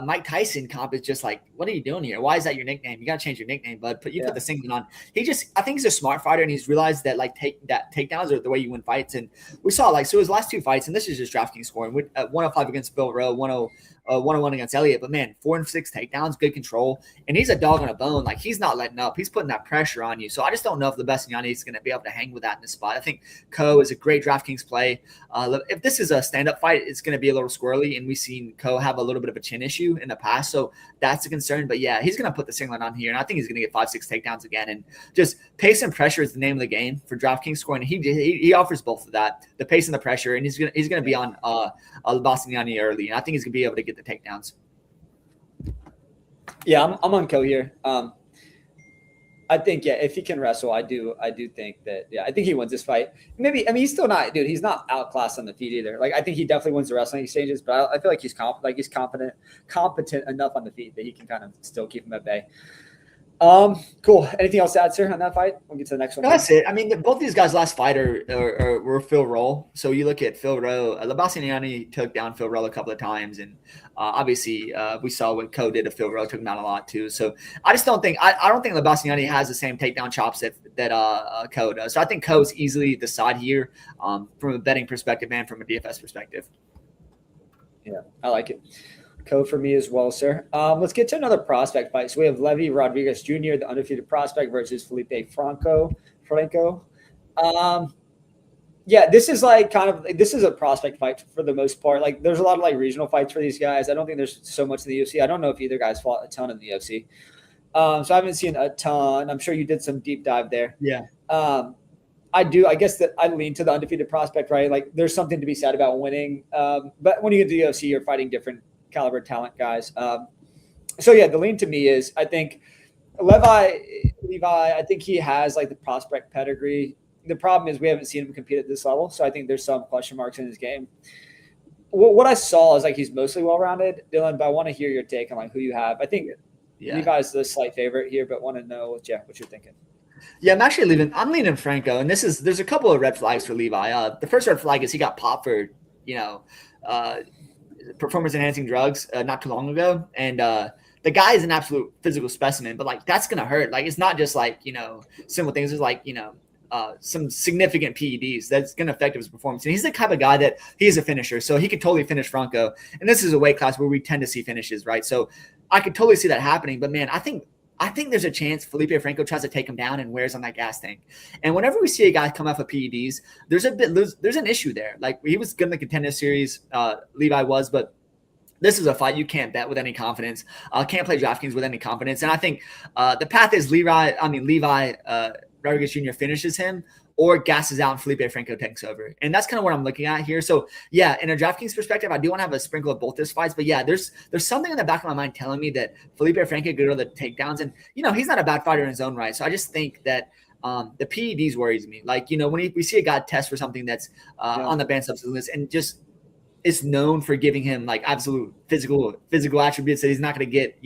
Mike Tyson comp is just like, what are you doing here? Why is that your nickname? You gotta change your nickname, bud. Put the singlet on. I think he's a smart fighter, and he's realized that like takedowns are the way you win fights. And we saw his last 2 fights, and this is just DraftKings scoring. 105 against Phil Rowe, 101 against Elliott. But man, 4 and 6 takedowns, good control, and he's a dog on a bone. Like he's not letting up. He's putting that pressure on you. So I just don't know if Lebassignani is going to be able to hang with that in this spot. I think Ko is a great DraftKings play. If this is a stand-up fight, it's going to be a little squirrely, and we've seen Ko have a little bit of a chin issue in the past, so that's a concern. But yeah, he's going to put the singlet on here, and I think he's going to get 5-6 takedowns again. And just pace and pressure is the name of the game for DraftKings scoring. He offers both of that, the pace and the pressure, and he's going to be on Lebassignani early, and I think he's going to be able to get the takedowns. Yeah, I'm on Ko here. I think if he can wrestle, I do think that I think he wins this fight. Maybe he's still not, dude. He's not outclassed on the feet either. Like I think he definitely wins the wrestling exchanges, but I feel like he's competent enough on the feet that he can kind of still keep him at bay. Cool. Anything else to add, sir, on that fight? We'll get to the next one. That's it. I mean, both these guys' last fight were Phil Rowe. So you look at Phil Rowe. Lebassignani took down Phil Rowe a couple of times, and obviously we saw what Ko did to Phil Rowe, took him down a lot too. So I just don't think Lebassignani has the same takedown chops that Ko does. So I think Ko's easily the side here from a betting perspective and from a DFS perspective. Yeah, I like it. Ko for me as well, sir. Let's get to another prospect fight. So we have Levy Rodriguez Jr., the undefeated prospect, versus Felipe Franco. This is this is a prospect fight for the most part. Like there's a lot of like regional fights for these guys. I don't think there's so much in the UFC. I don't know if either guy's fought a ton in the UFC. So I haven't seen a ton. I'm sure you did some deep dive there. Yeah. I do. I guess that I lean to the undefeated prospect, right? Like there's something to be said about winning. But when you get to the UFC, you're fighting different caliber talent guys. So yeah, the lean to me is I think Levi, I think he has like the prospect pedigree. The problem is we haven't seen him compete at this level. So I think there's some question marks in his game. What I saw is like he's mostly well-rounded, Dylan, but I want to hear your take on like who you have. I think Levi's the slight favorite here, but want to know what you're thinking. Yeah, I'm leaning Franco, and there's a couple of red flags for Levi. The first red flag is he got popped for, uh, performance enhancing drugs not too long ago, and the guy is an absolute physical specimen, but like that's gonna hurt. Like it's not just like simple things. It's like some significant PEDs that's gonna affect his performance. And he's the type of guy that he's a finisher, so he could totally finish Franco. And this is a weight class where we tend to see finishes, right? So I could totally see that happening. But man, I think there's a chance Felipe Franco tries to take him down and wears on that gas tank. And whenever we see a guy come off of PEDs, there's an issue there. Like he was good in the Contender Series, Levi was, but this is a fight you can't bet with any confidence. Can't play DraftKings with any confidence. And I think the path is Levi Rodriguez Jr. finishes him or gasses out and Felipe Franco takes over. And that's kind of what I'm looking at here. So yeah, in a DraftKings perspective, I do want to have a sprinkle of both these fights. But yeah, there's something in the back of my mind telling me that Felipe Franco could go to the takedowns. And, he's not a bad fighter in his own right. So I just think that the PEDs worries me. Like, when we see a guy test for something that's on the banned substance list and just is known for giving him like absolute physical attributes that he's not going to get,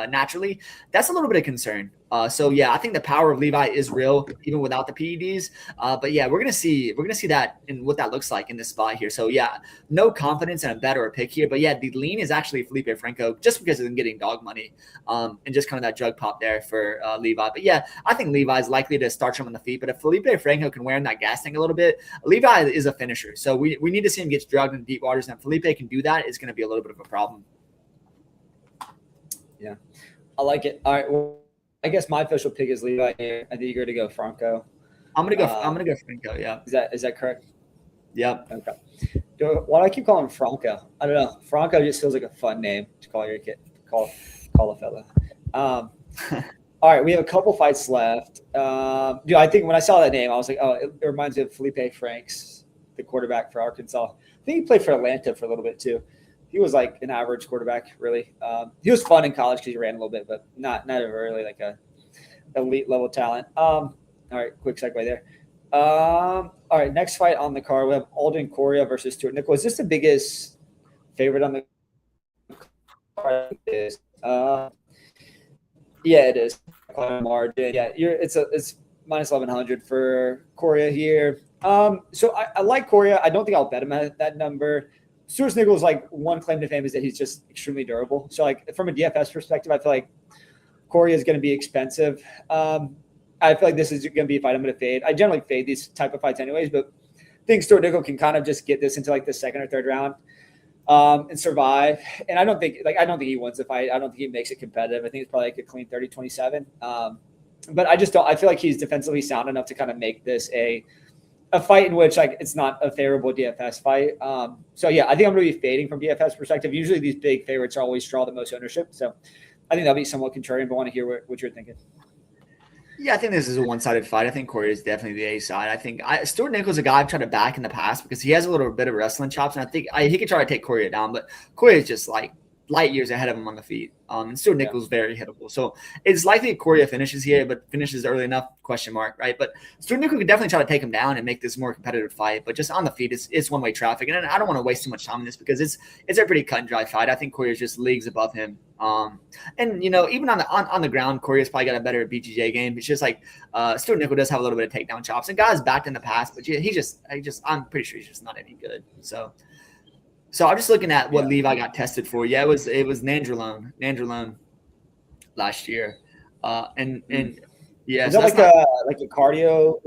naturally, that's a little bit of concern. So yeah, I think the power of Levi is real even without the PEDs. But yeah, we're gonna see that and what that looks like in this spot here. So yeah, no confidence in a bet or a pick here. But yeah, the lean is actually Felipe Franco just because of him getting dog money and just kind of that drug pop there for Levi. But yeah, I think Levi is likely to start him on the feet. But if Felipe Franco can wear him that gas tank a little bit, Levi is a finisher. So we need to see him get drugged in deep waters. And if Felipe can do that, it's going to be a little bit of a problem. Yeah, I like it. All right. Well, I guess my official pick is Levi here. I think you're going to go Franco. I'm gonna go Franco. Yeah. Is that correct? Yeah. Okay. Why do I keep calling him Franco? I don't know. Franco just feels like a fun name to call your kid. Call a fella. All right, we have a couple fights left. I think when I saw that name, I was like, oh, it reminds me of Felipe Franks, the quarterback for Arkansas. I think he played for Atlanta for a little bit too. He was like an average quarterback, really. He was fun in college because he ran a little bit, but not really like a elite level talent. All right, quick segue there. All right, next fight on the card, we have Alden Correa versus Stuart Nichols. Is this the biggest favorite on the card? Yeah, it is. Margin. Yeah, it's minus 1,100 for Correa here. So I like Correa. I don't think I'll bet him at that number. Stuart Nichols, like, one claim to fame is that he's just extremely durable. So, like, from a DFS perspective, I feel like Correa is going to be expensive. I feel like this is going to be a fight I'm going to fade. I generally fade these type of fights anyways, but I think Stuart Nichols can kind of just get this into like the second or third round and survive. And I don't think he wins the fight. I don't think he makes it competitive. I think it's probably like a clean 30-27. But I just don't. I feel like he's defensively sound enough to kind of make this a fight in which like it's not a favorable DFS fight. So yeah, I think I'm going to be fading from DFS perspective. Usually these big favorites are always draw the most ownership. So I think that'll be somewhat contrarian, but I want to hear what you're thinking. Yeah, I think this is a one-sided fight. I think Correa is definitely the A side. I think Stuart Nichols is a guy I've tried to back in the past because he has a little bit of wrestling chops, and I think he could try to take Correa down, but Correa is just like light years ahead of him on the feet. And Stuart Nichols is very hittable. So it's likely Correa finishes here, but finishes early enough, question mark, right? But Stuart Nichols could definitely try to take him down and make this a more competitive fight. But just on the feet, it's one-way traffic. And I don't want to waste too much time on this because it's a pretty cut and dry fight. I think Correa is just leagues above him. And even on the ground, Correa's probably got a better BJJ game. It's just like Stuart Nichols does have a little bit of takedown chops. And guys backed in the past, but I'm pretty sure he's just not any good. So I'm just looking at what Levi got tested for. Yeah, it was Nandrolone last year. And yeah, is that like a cardio?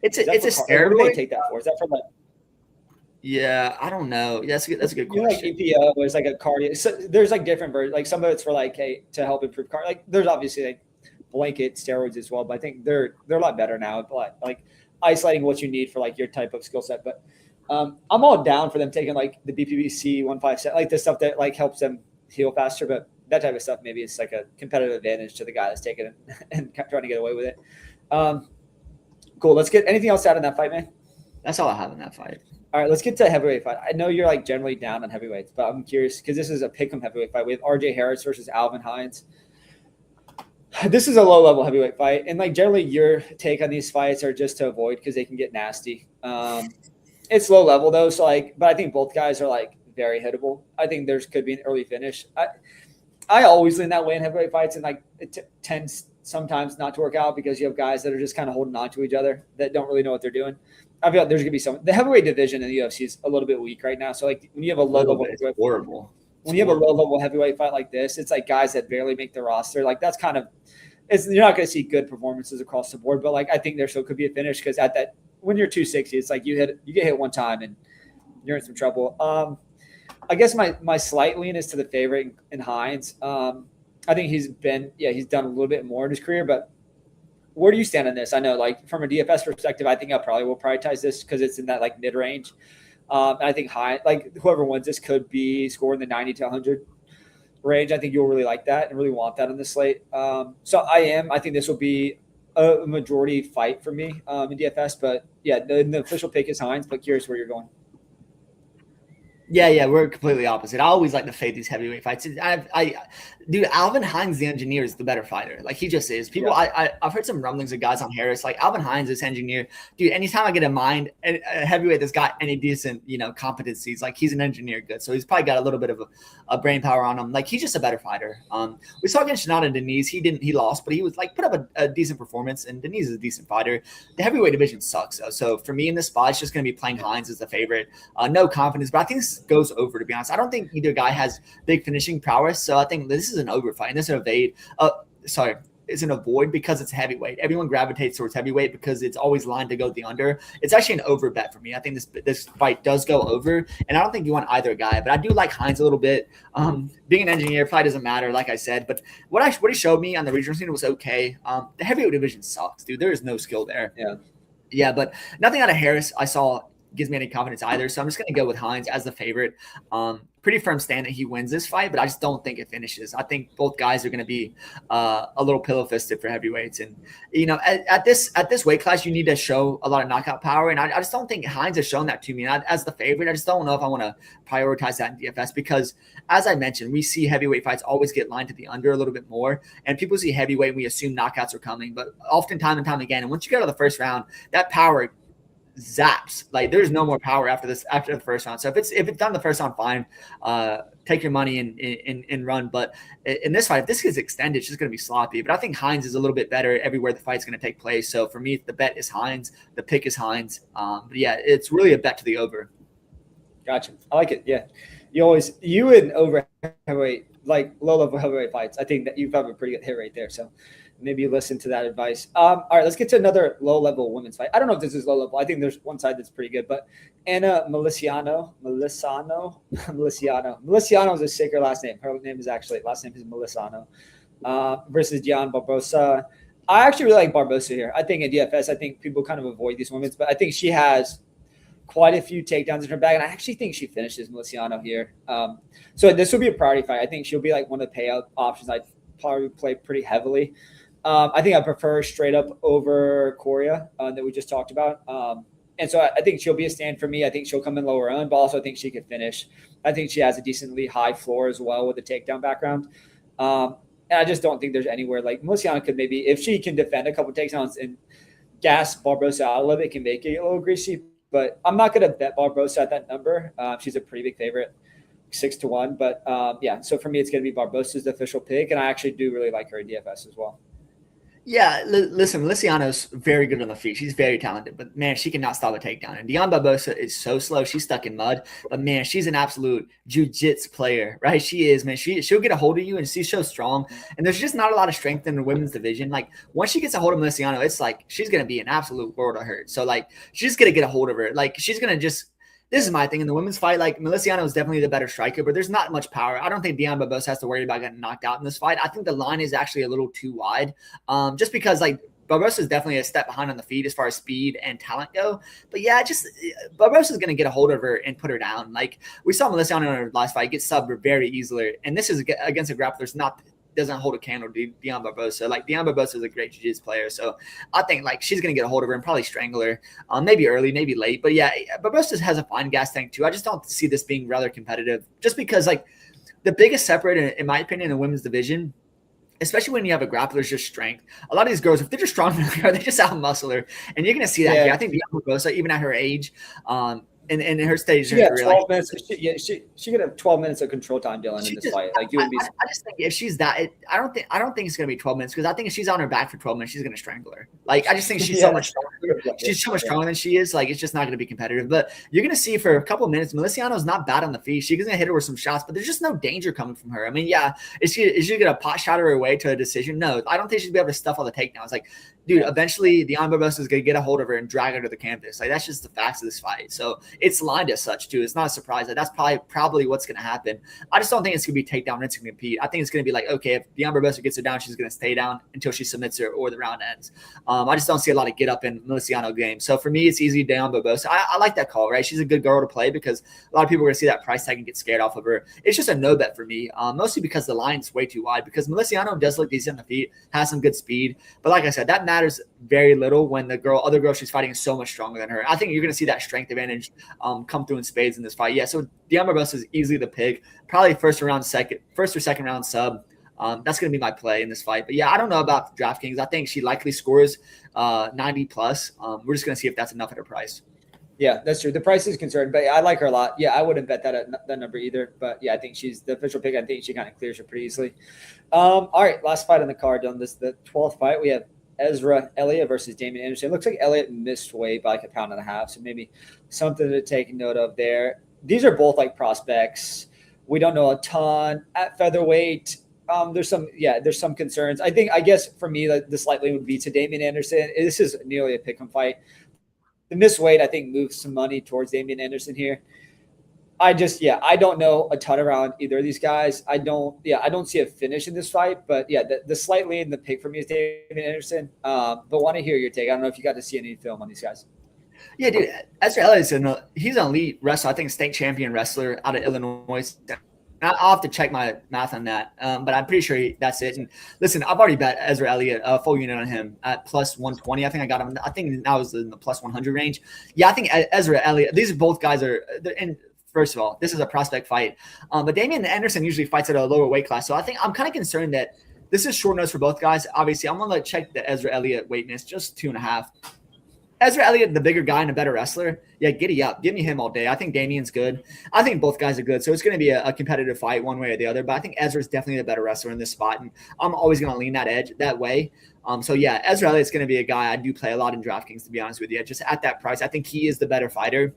It's a steroid. What do they take that for? Is that for like? Yeah, I don't know. Yeah, that's a good question. Like EPO is like a cardio. So there's like different versions. Like some of it's for like to help improve cardio. Like there's obviously like blanket steroids as well, but I think they're a lot better now. Like isolating what you need for like your type of skill set, but. I'm all down for them taking like the BPBC 157, like the stuff that like helps them heal faster. But that type of stuff, maybe it's like a competitive advantage to the guy that's taking it and trying to get away with it. Cool. Let's get anything else out in that fight, man. That's all I have in that fight. All right, let's get to heavyweight fight. I know you're like generally down on heavyweights, but I'm curious because this is a pick'em heavyweight fight. We have RJ Harris versus Alvin Hines. This is a low level heavyweight fight, and like generally your take on these fights are just to avoid because they can get nasty. It's low level though, so but I think both guys are like very hittable. I think could be an early finish. I always lean that way in heavyweight fights, and like it tends sometimes not to work out because you have guys that are just kind of holding on to each other that don't really know what they're doing. I feel like there's gonna be the heavyweight division in the UFC is a little bit weak right now. So like when you have a low level horrible. When you have a low level heavyweight fight like this, it's like guys that barely make the roster. Like that's kind of you're not going to see good performances across the board, but like I think there still could be a finish because at that when you're 260, it's like you get hit one time and you're in some trouble. I guess my slight lean is to the favorite in Hines. I think he's done a little bit more in his career, but where do you stand on this? I know like from a DFS perspective, I think I probably will prioritize this because it's in that like mid range. And I think whoever wins this could be scoring the 90 to 100 range. I think you'll really like that and really want that on the slate. So I think this will be a majority fight for me in DFS. But yeah, the official pick is Hines. But curious where you're going. Yeah, we're completely opposite. I always like to fade these heavyweight fights. Dude, Alvin Hines, the engineer, is the better fighter. Like he just is. People, yeah. I've heard some rumblings of guys on Harris. Like Alvin Hines, this engineer, dude. Anytime I get a heavyweight that's got any decent, competencies, like he's an engineer, good. So he's probably got a little bit of a brain power on him. Like he's just a better fighter. We saw against Shannon Denise, he lost, but he was like put up a decent performance. And Denise is a decent fighter. The heavyweight division sucks though. So for me in this spot, it's just going to be playing Hines as the favorite. No confidence, but I think this goes over. To be honest, I don't think either guy has big finishing prowess. So I think this is an over fight. And this is an evade. It's an avoid because it's heavyweight. Everyone gravitates towards heavyweight because it's always lined to go the under. It's actually an over bet for me. I think this fight does go over, and I don't think you want either guy, but I do like Hines a little bit. Being an engineer probably doesn't matter, like I said, but what he showed me on the regional scene was okay. The heavyweight division sucks, dude. There is no skill there. Yeah, but nothing out of Harris I saw gives me any confidence either. So I'm just going to go with Hines as the favorite. Pretty firm stand that he wins this fight, but I just don't think it finishes. I think both guys are going to be a little pillow fisted for heavyweights. And, at this weight class, you need to show a lot of knockout power. And I just don't think Hines has shown that to me. And as the favorite, I just don't know if I want to prioritize that in DFS because, as I mentioned, we see heavyweight fights always get lined to the under a little bit more. And people see heavyweight and we assume knockouts are coming. But often, time and time again, and once you get to the first round, that power zaps. Like there's no more power after the first round. So if it's done the first round, fine. Take your money and run. But in this fight, if this gets extended, it's just going to be sloppy. But I think Hines is a little bit better everywhere the fight's going to take place. So for me, the bet is Hines. The pick is Hines. But yeah, it's really a bet to the over. Gotcha. I like it. Yeah. You and over heavyweight, like low level heavyweight fights. I think that you've got a pretty good hit rate there. So maybe listen to that advice. All right, let's get to another low-level women's fight. I don't know if this is low-level. I think there's one side that's pretty good, but Anna Meliciano is a sicker last name. Her name is Meliciano versus Gian Barbosa. I actually really like Barbosa here. I think in DFS, I think people kind of avoid these women's, but I think she has quite a few takedowns in her bag, and I actually think she finishes Meliciano here. So this will be a priority fight. I think she'll be like one of the payout options I'd probably play pretty heavily. I think I prefer straight up over Coria that we just talked about. And so I think she'll be a stand for me. I think she'll come in lower owned, but also I think she could finish. I think she has a decently high floor as well with a takedown background. And I just don't think there's anywhere like Meliciano could maybe, if she can defend a couple takedowns and gas Barbosa out a little bit, can make it a little greasy. But I'm not going to bet Barbosa at that number. She's a pretty big favorite, 6-1. But so for me, it's going to be Barbosa's the official pick. And I actually do really like her in DFS as well. Yeah, listen, Meliciano's very good on the feet. She's very talented, but man, she cannot stop a takedown. And Dion Barbosa is so slow. She's stuck in mud, but man, she's an absolute jiu-jitsu player, right? She is, man. She'll get a hold of you, and she's so strong. And there's just not a lot of strength in the women's division. Like once she gets a hold of Meliciano, it's like she's gonna be an absolute world of hurt. So like she's just gonna get a hold of her. Like she's gonna just. This is my thing in the women's fight. Like Meliciano is definitely the better striker, but there's not much power. I don't think Dion Barbosa has to worry about getting knocked out in this fight. I think the line is actually a little too wide, just because like Barbosa is definitely a step behind on the feet as far as speed and talent go. But yeah, just Barbosa is going to get a hold of her and put her down. Like we saw Meliciano in her last fight get subbed very easily, and this is against a grappler doesn't hold a candle to Dion Barbosa. Like Dion Barbosa is a great jiu-jitsu player. So I think like she's going to get a hold of her and probably strangle her. Maybe early, maybe late. But yeah, Barbosa has a fine gas tank too. I just don't see this being rather competitive just because like the biggest separator, in my opinion, in the women's division, especially when you have a grappler, is just strength. A lot of these girls, if they're just strong, they just out-muscle her. And you're going to see that here. I think Dion Barbosa, even at her age, in her stage She in her got career. 12 minutes. She could have 12 minutes of control time, Dylan, in this fight. Like you wouldn't be. I just think if she's that, I don't think it's gonna be 12 minutes because I think if she's on her back for 12 minutes, she's gonna strangle her. Like I just think she's so much stronger. She's so much stronger than she is. Like it's just not gonna be competitive. But you're gonna see for a couple of minutes, Meliciano's not bad on the feet. She's gonna hit her with some shots, but there's just no danger coming from her. I mean, yeah, is she gonna pot shot her way to a decision? No, I don't think she's gonna be able to stuff all the takedowns. Like, dude, eventually Diana Barbosa is gonna get a hold of her and drag her to the canvas. Like that's just the facts of this fight. So it's lined as such too. It's not a surprise that that's probably what's gonna happen. I just don't think it's gonna be takedown rinse and compete. I think it's gonna be like, okay, if Diana Barbosa gets her down, she's gonna stay down until she submits her or the round ends. I just don't see a lot of get up in Meliciano game. So for me, it's easy Diana Barbosa. I like that call, right? She's a good girl to play because a lot of people are gonna see that price tag and get scared off of her. It's just a no bet for me, mostly because the line's way too wide. Because Meliciano does look decent on the feet, has some good speed, but like I said, that matters very little when the other girl she's fighting is so much stronger than her. I think you're going to see that strength advantage come through in spades in this fight. Yeah, so Diana Barbosa is easily the pick. Probably first or second round sub. That's going to be my play in this fight. But yeah, I don't know about DraftKings. I think she likely scores 90 plus. We're just going to see if that's enough at her price. Yeah, that's true. The price is concerned, but I like her a lot. Yeah, I wouldn't bet that at that number either. But yeah, I think she's the official pick. I think she kind of clears her pretty easily. All right, last fight on the card. On the 12th fight, we have Ezra Elliott versus Damian Anderson. It looks like Elliott missed weight by like 1.5 pounds, so maybe something to take note of there. These are both like prospects. We don't know a ton at featherweight. There's some concerns. I guess for me, like the slight lean would be to Damian Anderson. This is nearly a pick'em fight. The missed weight, I think, moves some money towards Damian Anderson here. I don't know a ton around either of these guys. I don't see a finish in this fight, but yeah, the slight lean, the pick for me is Damian Anderson. But want to hear your take. I don't know if you got to see any film on these guys. Yeah, dude, Ezra Elliott's he's an elite wrestler. I think state champion wrestler out of Illinois. I'll have to check my math on that, but I'm pretty sure that's it. And listen, I've already bet Ezra Elliott a full unit on him at plus 120. I think I got him. I think that was in the plus 100 range. Yeah, I think Ezra Elliott. These both guys are and. First of all, this is a prospect fight, but Damian Anderson usually fights at a lower weight class. So I think I'm kind of concerned that this is short notice for both guys. Obviously, I'm going to check the Ezra Elliott weight miss, just 2.5. Ezra Elliott, the bigger guy and a better wrestler. Yeah, giddy up. Give me him all day. I think Damian's good. I think both guys are good. So it's going to be a competitive fight one way or the other. But I think Ezra's definitely the better wrestler in this spot. And I'm always going to lean that way. So yeah, Ezra Elliott's going to be a guy I do play a lot in DraftKings, to be honest with you. Just at that price, I think he is the better fighter.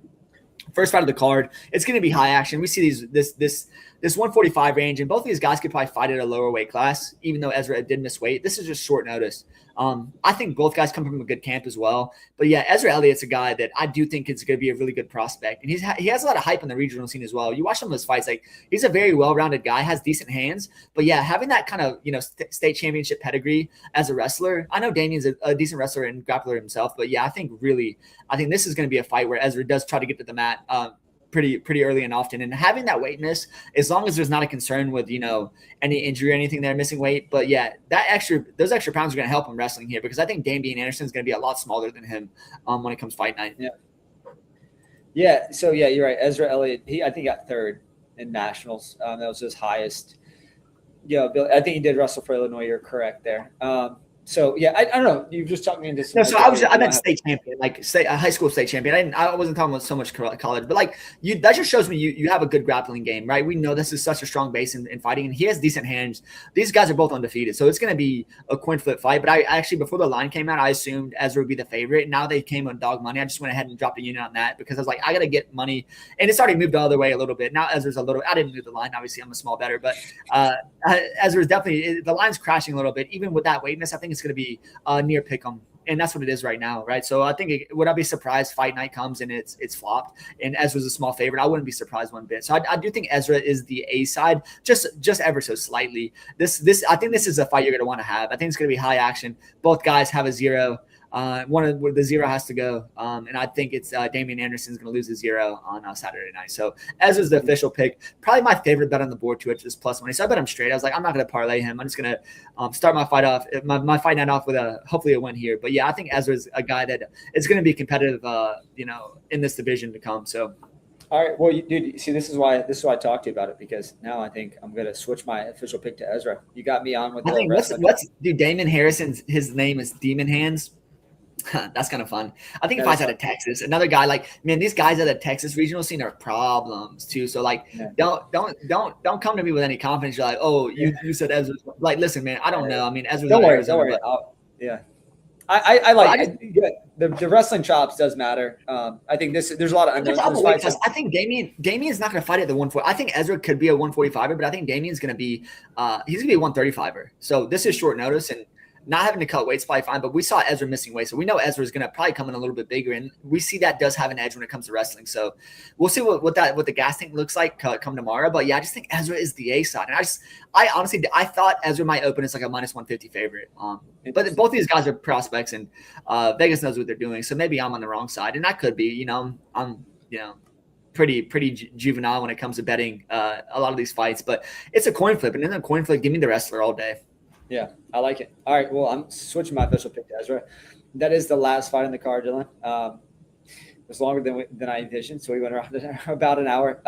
First fight of the card, it's going to be high action. We see this 145 range, and both of these guys could probably fight at a lower weight class, even though Ezra did miss weight. This is just short notice. I think both guys come from a good camp as well. But yeah, Ezra Elliott's a guy that I do think is going to be a really good prospect. And he has a lot of hype in the regional scene as well. You watch some of his fights, like he's a very well-rounded guy, has decent hands. But yeah, having that kind of, state championship pedigree as a wrestler. I know Damian's a decent wrestler and grappler himself, but yeah, I think this is going to be a fight where Ezra does try to get to the mat pretty early and often, and having that weight miss, as long as there's not a concern with any injury or anything there, missing weight. But yeah, those extra pounds are going to help him wrestling here, because I think Damian Anderson is going to be a lot smaller than him when it comes fight night. Yeah. So yeah, you're right. Ezra Elliott, I think got third in nationals. That was his highest. Yeah, Bill, I think he did wrestle for Illinois. You're correct there. So yeah, I don't know. You just talked me into some. No, so I meant state champion, like a high school state champion. I wasn't talking about so much college, but like that just shows me you have a good grappling game, right? We know this is such a strong base in fighting, and he has decent hands. These guys are both undefeated, so it's going to be a coin flip fight. But I actually, before the line came out, I assumed Ezra would be the favorite. Now they came on dog money. I just went ahead and dropped a unit on that because I was like, I got to get money, and it's already moved the other way a little bit. Now Ezra's a little. I didn't move the line. Obviously, I'm a small better, but Ezra's definitely the line's crashing a little bit. Even with that weight miss, I think it's going to be near pick'em, and that's what it is right now, right? So I think would I be surprised fight night comes and it's flopped and Ezra's a small favorite? I wouldn't be surprised one bit. So I do think Ezra is the A side, just ever so slightly. I think this is a fight you're going to want to have. I think it's going to be high action. Both guys have a zero. One of the zero has to go, and I think it's Damian Anderson's going to lose a zero on Saturday night. So Ezra's the official pick, probably my favorite bet on the board too. It's just plus money. So I bet him straight. I was like, I'm not going to parlay him. I'm just going to start my fight night off with hopefully a win here. But yeah, I think Ezra's a guy that it's going to be competitive, in this division to come. So. All right. Well, dude, see, this is why I talked to you about it, because now I think I'm going to switch my official pick to Ezra. You got me on with. I think dude, Damon Harrison's his name is Demon Hands. That's kind of fun. I think he That fights is out of Texas. Another guy, like, man, these guys at the Texas regional scene are problems too. So like, Yeah. don't come to me with any confidence. You're like, oh, you said Ezra. Like, listen, man, I don't know. I mean, Ezra's Don't not worry, Arizona, don't worry. but Yeah. I But like the wrestling chops does matter. I think there's a lot of there's unknowns in other this weight fight. class. I think Damien's not going to fight at the 140. I think Ezra could be a 145er, but I think Damien's going to be he's going to be a 135er. So this is short notice, and not having to cut weight's probably fine. But we saw Ezra missing weight, so we know Ezra's going to probably come in a little bit bigger, and we see that does have an edge when it comes to wrestling. So we'll see what the gas tank looks like come tomorrow. But yeah, I just think Ezra is the A side, and I honestly thought Ezra might open as like a -150 favorite. But both these guys are prospects, and Vegas knows what they're doing. So maybe I'm on the wrong side, and I could be. I'm pretty juvenile when it comes to betting a lot of these fights. But it's a coin flip, and in a coin flip, give me the wrestler all day. Yeah, I like it. All right, well, I'm switching my official pick to Ezra. That is the last fight in the card, Dylan. It was longer than I envisioned, so we went around about an hour.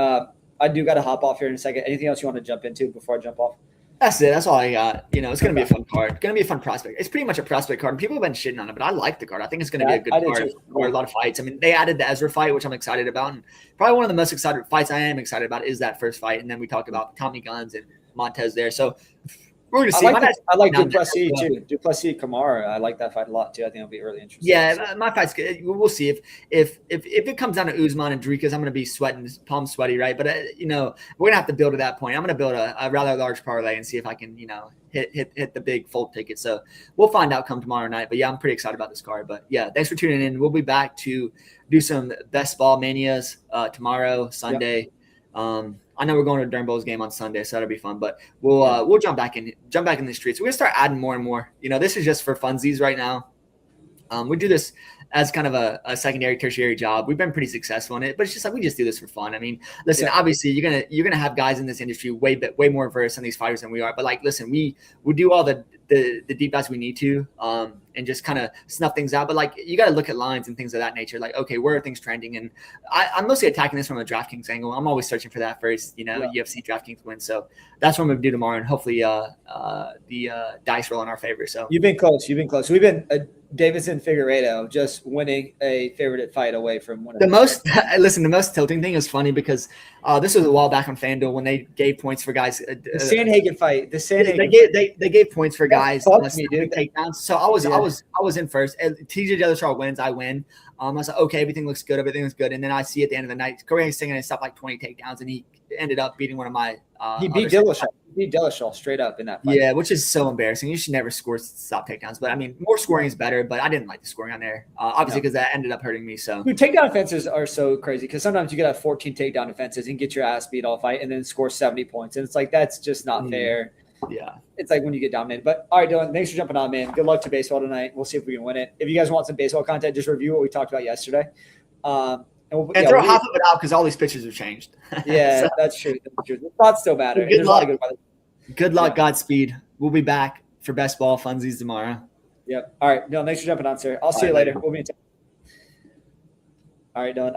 I do got to hop off here in a second. Anything else you want to jump into before I jump off? That's it. That's all I got. It's going to be a fun card. Going to be a fun prospect. It's pretty much a prospect card. People have been shitting on it, but I like the card. I think it's going to be a good card for a lot of fights. I mean, they added the Ezra fight, which I'm excited about. And probably one of the most excited fights I am excited about is that first fight. And then we talked about Tommy Guns and Montez there. So we're going to see. I like Duplessis too. Duplessis Kamara. I like that fight a lot too. I think it'll be really interesting. Yeah, my fight's good. We'll see if it comes down to Usman and Dricus, I'm going to be palm sweaty, right? But we're going to have to build to that point. I'm going to build a rather large parlay and see if I can hit the big fold ticket. So we'll find out come tomorrow night. But yeah, I'm pretty excited about this card. But yeah, thanks for tuning in. We'll be back to do some best ball manias tomorrow, Sunday. Yep. I know we're going to a Durham Bulls game on Sunday, so that'll be fun. But we'll jump back in the streets. We're gonna start adding more and more. This is just for funsies right now. We do this as kind of a secondary, tertiary job. We've been pretty successful in it, but it's just like we just do this for fun. I mean, listen, obviously you're gonna have guys in this industry way more versed on these fighters than we are. But like, listen, we do all the deep dives we need to, and just kind of snuff things out. But like, you got to look at lines and things of that nature. Like, okay, where are things trending? And I'm mostly attacking this from a DraftKings angle. I'm always searching for that first, UFC DraftKings win. So that's what I'm gonna do tomorrow, and hopefully the dice roll in our favor. So you've been close. We've been Davidson Figueiredo just winning a favorite fight away from one of the most. Listen, the most tilting thing is funny because this was a while back on FanDuel when they gave points for guys. The Sandhagen fight. They gave points for guys takedowns. So I was in first. TJ Dillashaw wins, I win. I was like, okay, everything looks good. And then I see at the end of the night, Corey singing and stuff like 20 takedowns, and he ended up beating one of my. He beat Dillashaw. Straight up in that fight. Yeah, which is so embarrassing. You should never stop takedowns. But I mean, more scoring is better. But I didn't like the scoring on there, obviously, because that ended up hurting me. So takedown offenses are so crazy because sometimes you could have 14 takedown offenses and get your ass beat all fight and then score 70 points, and it's like that's just not fair. Yeah, it's like when you get dominated. But all right, Dylan, thanks for jumping on, man. Good luck to baseball tonight. We'll see if we can win it. If you guys want some baseball content, just review what we talked about yesterday. And throw half of it out because all these pitches have changed. Yeah, so, that's true. The thoughts still matter. Good luck. Godspeed. We'll be back for best ball funsies tomorrow. Yep. All right, Dylan, thanks for jumping on, sir. I'll see you later. We'll be in touch. All right, Dylan.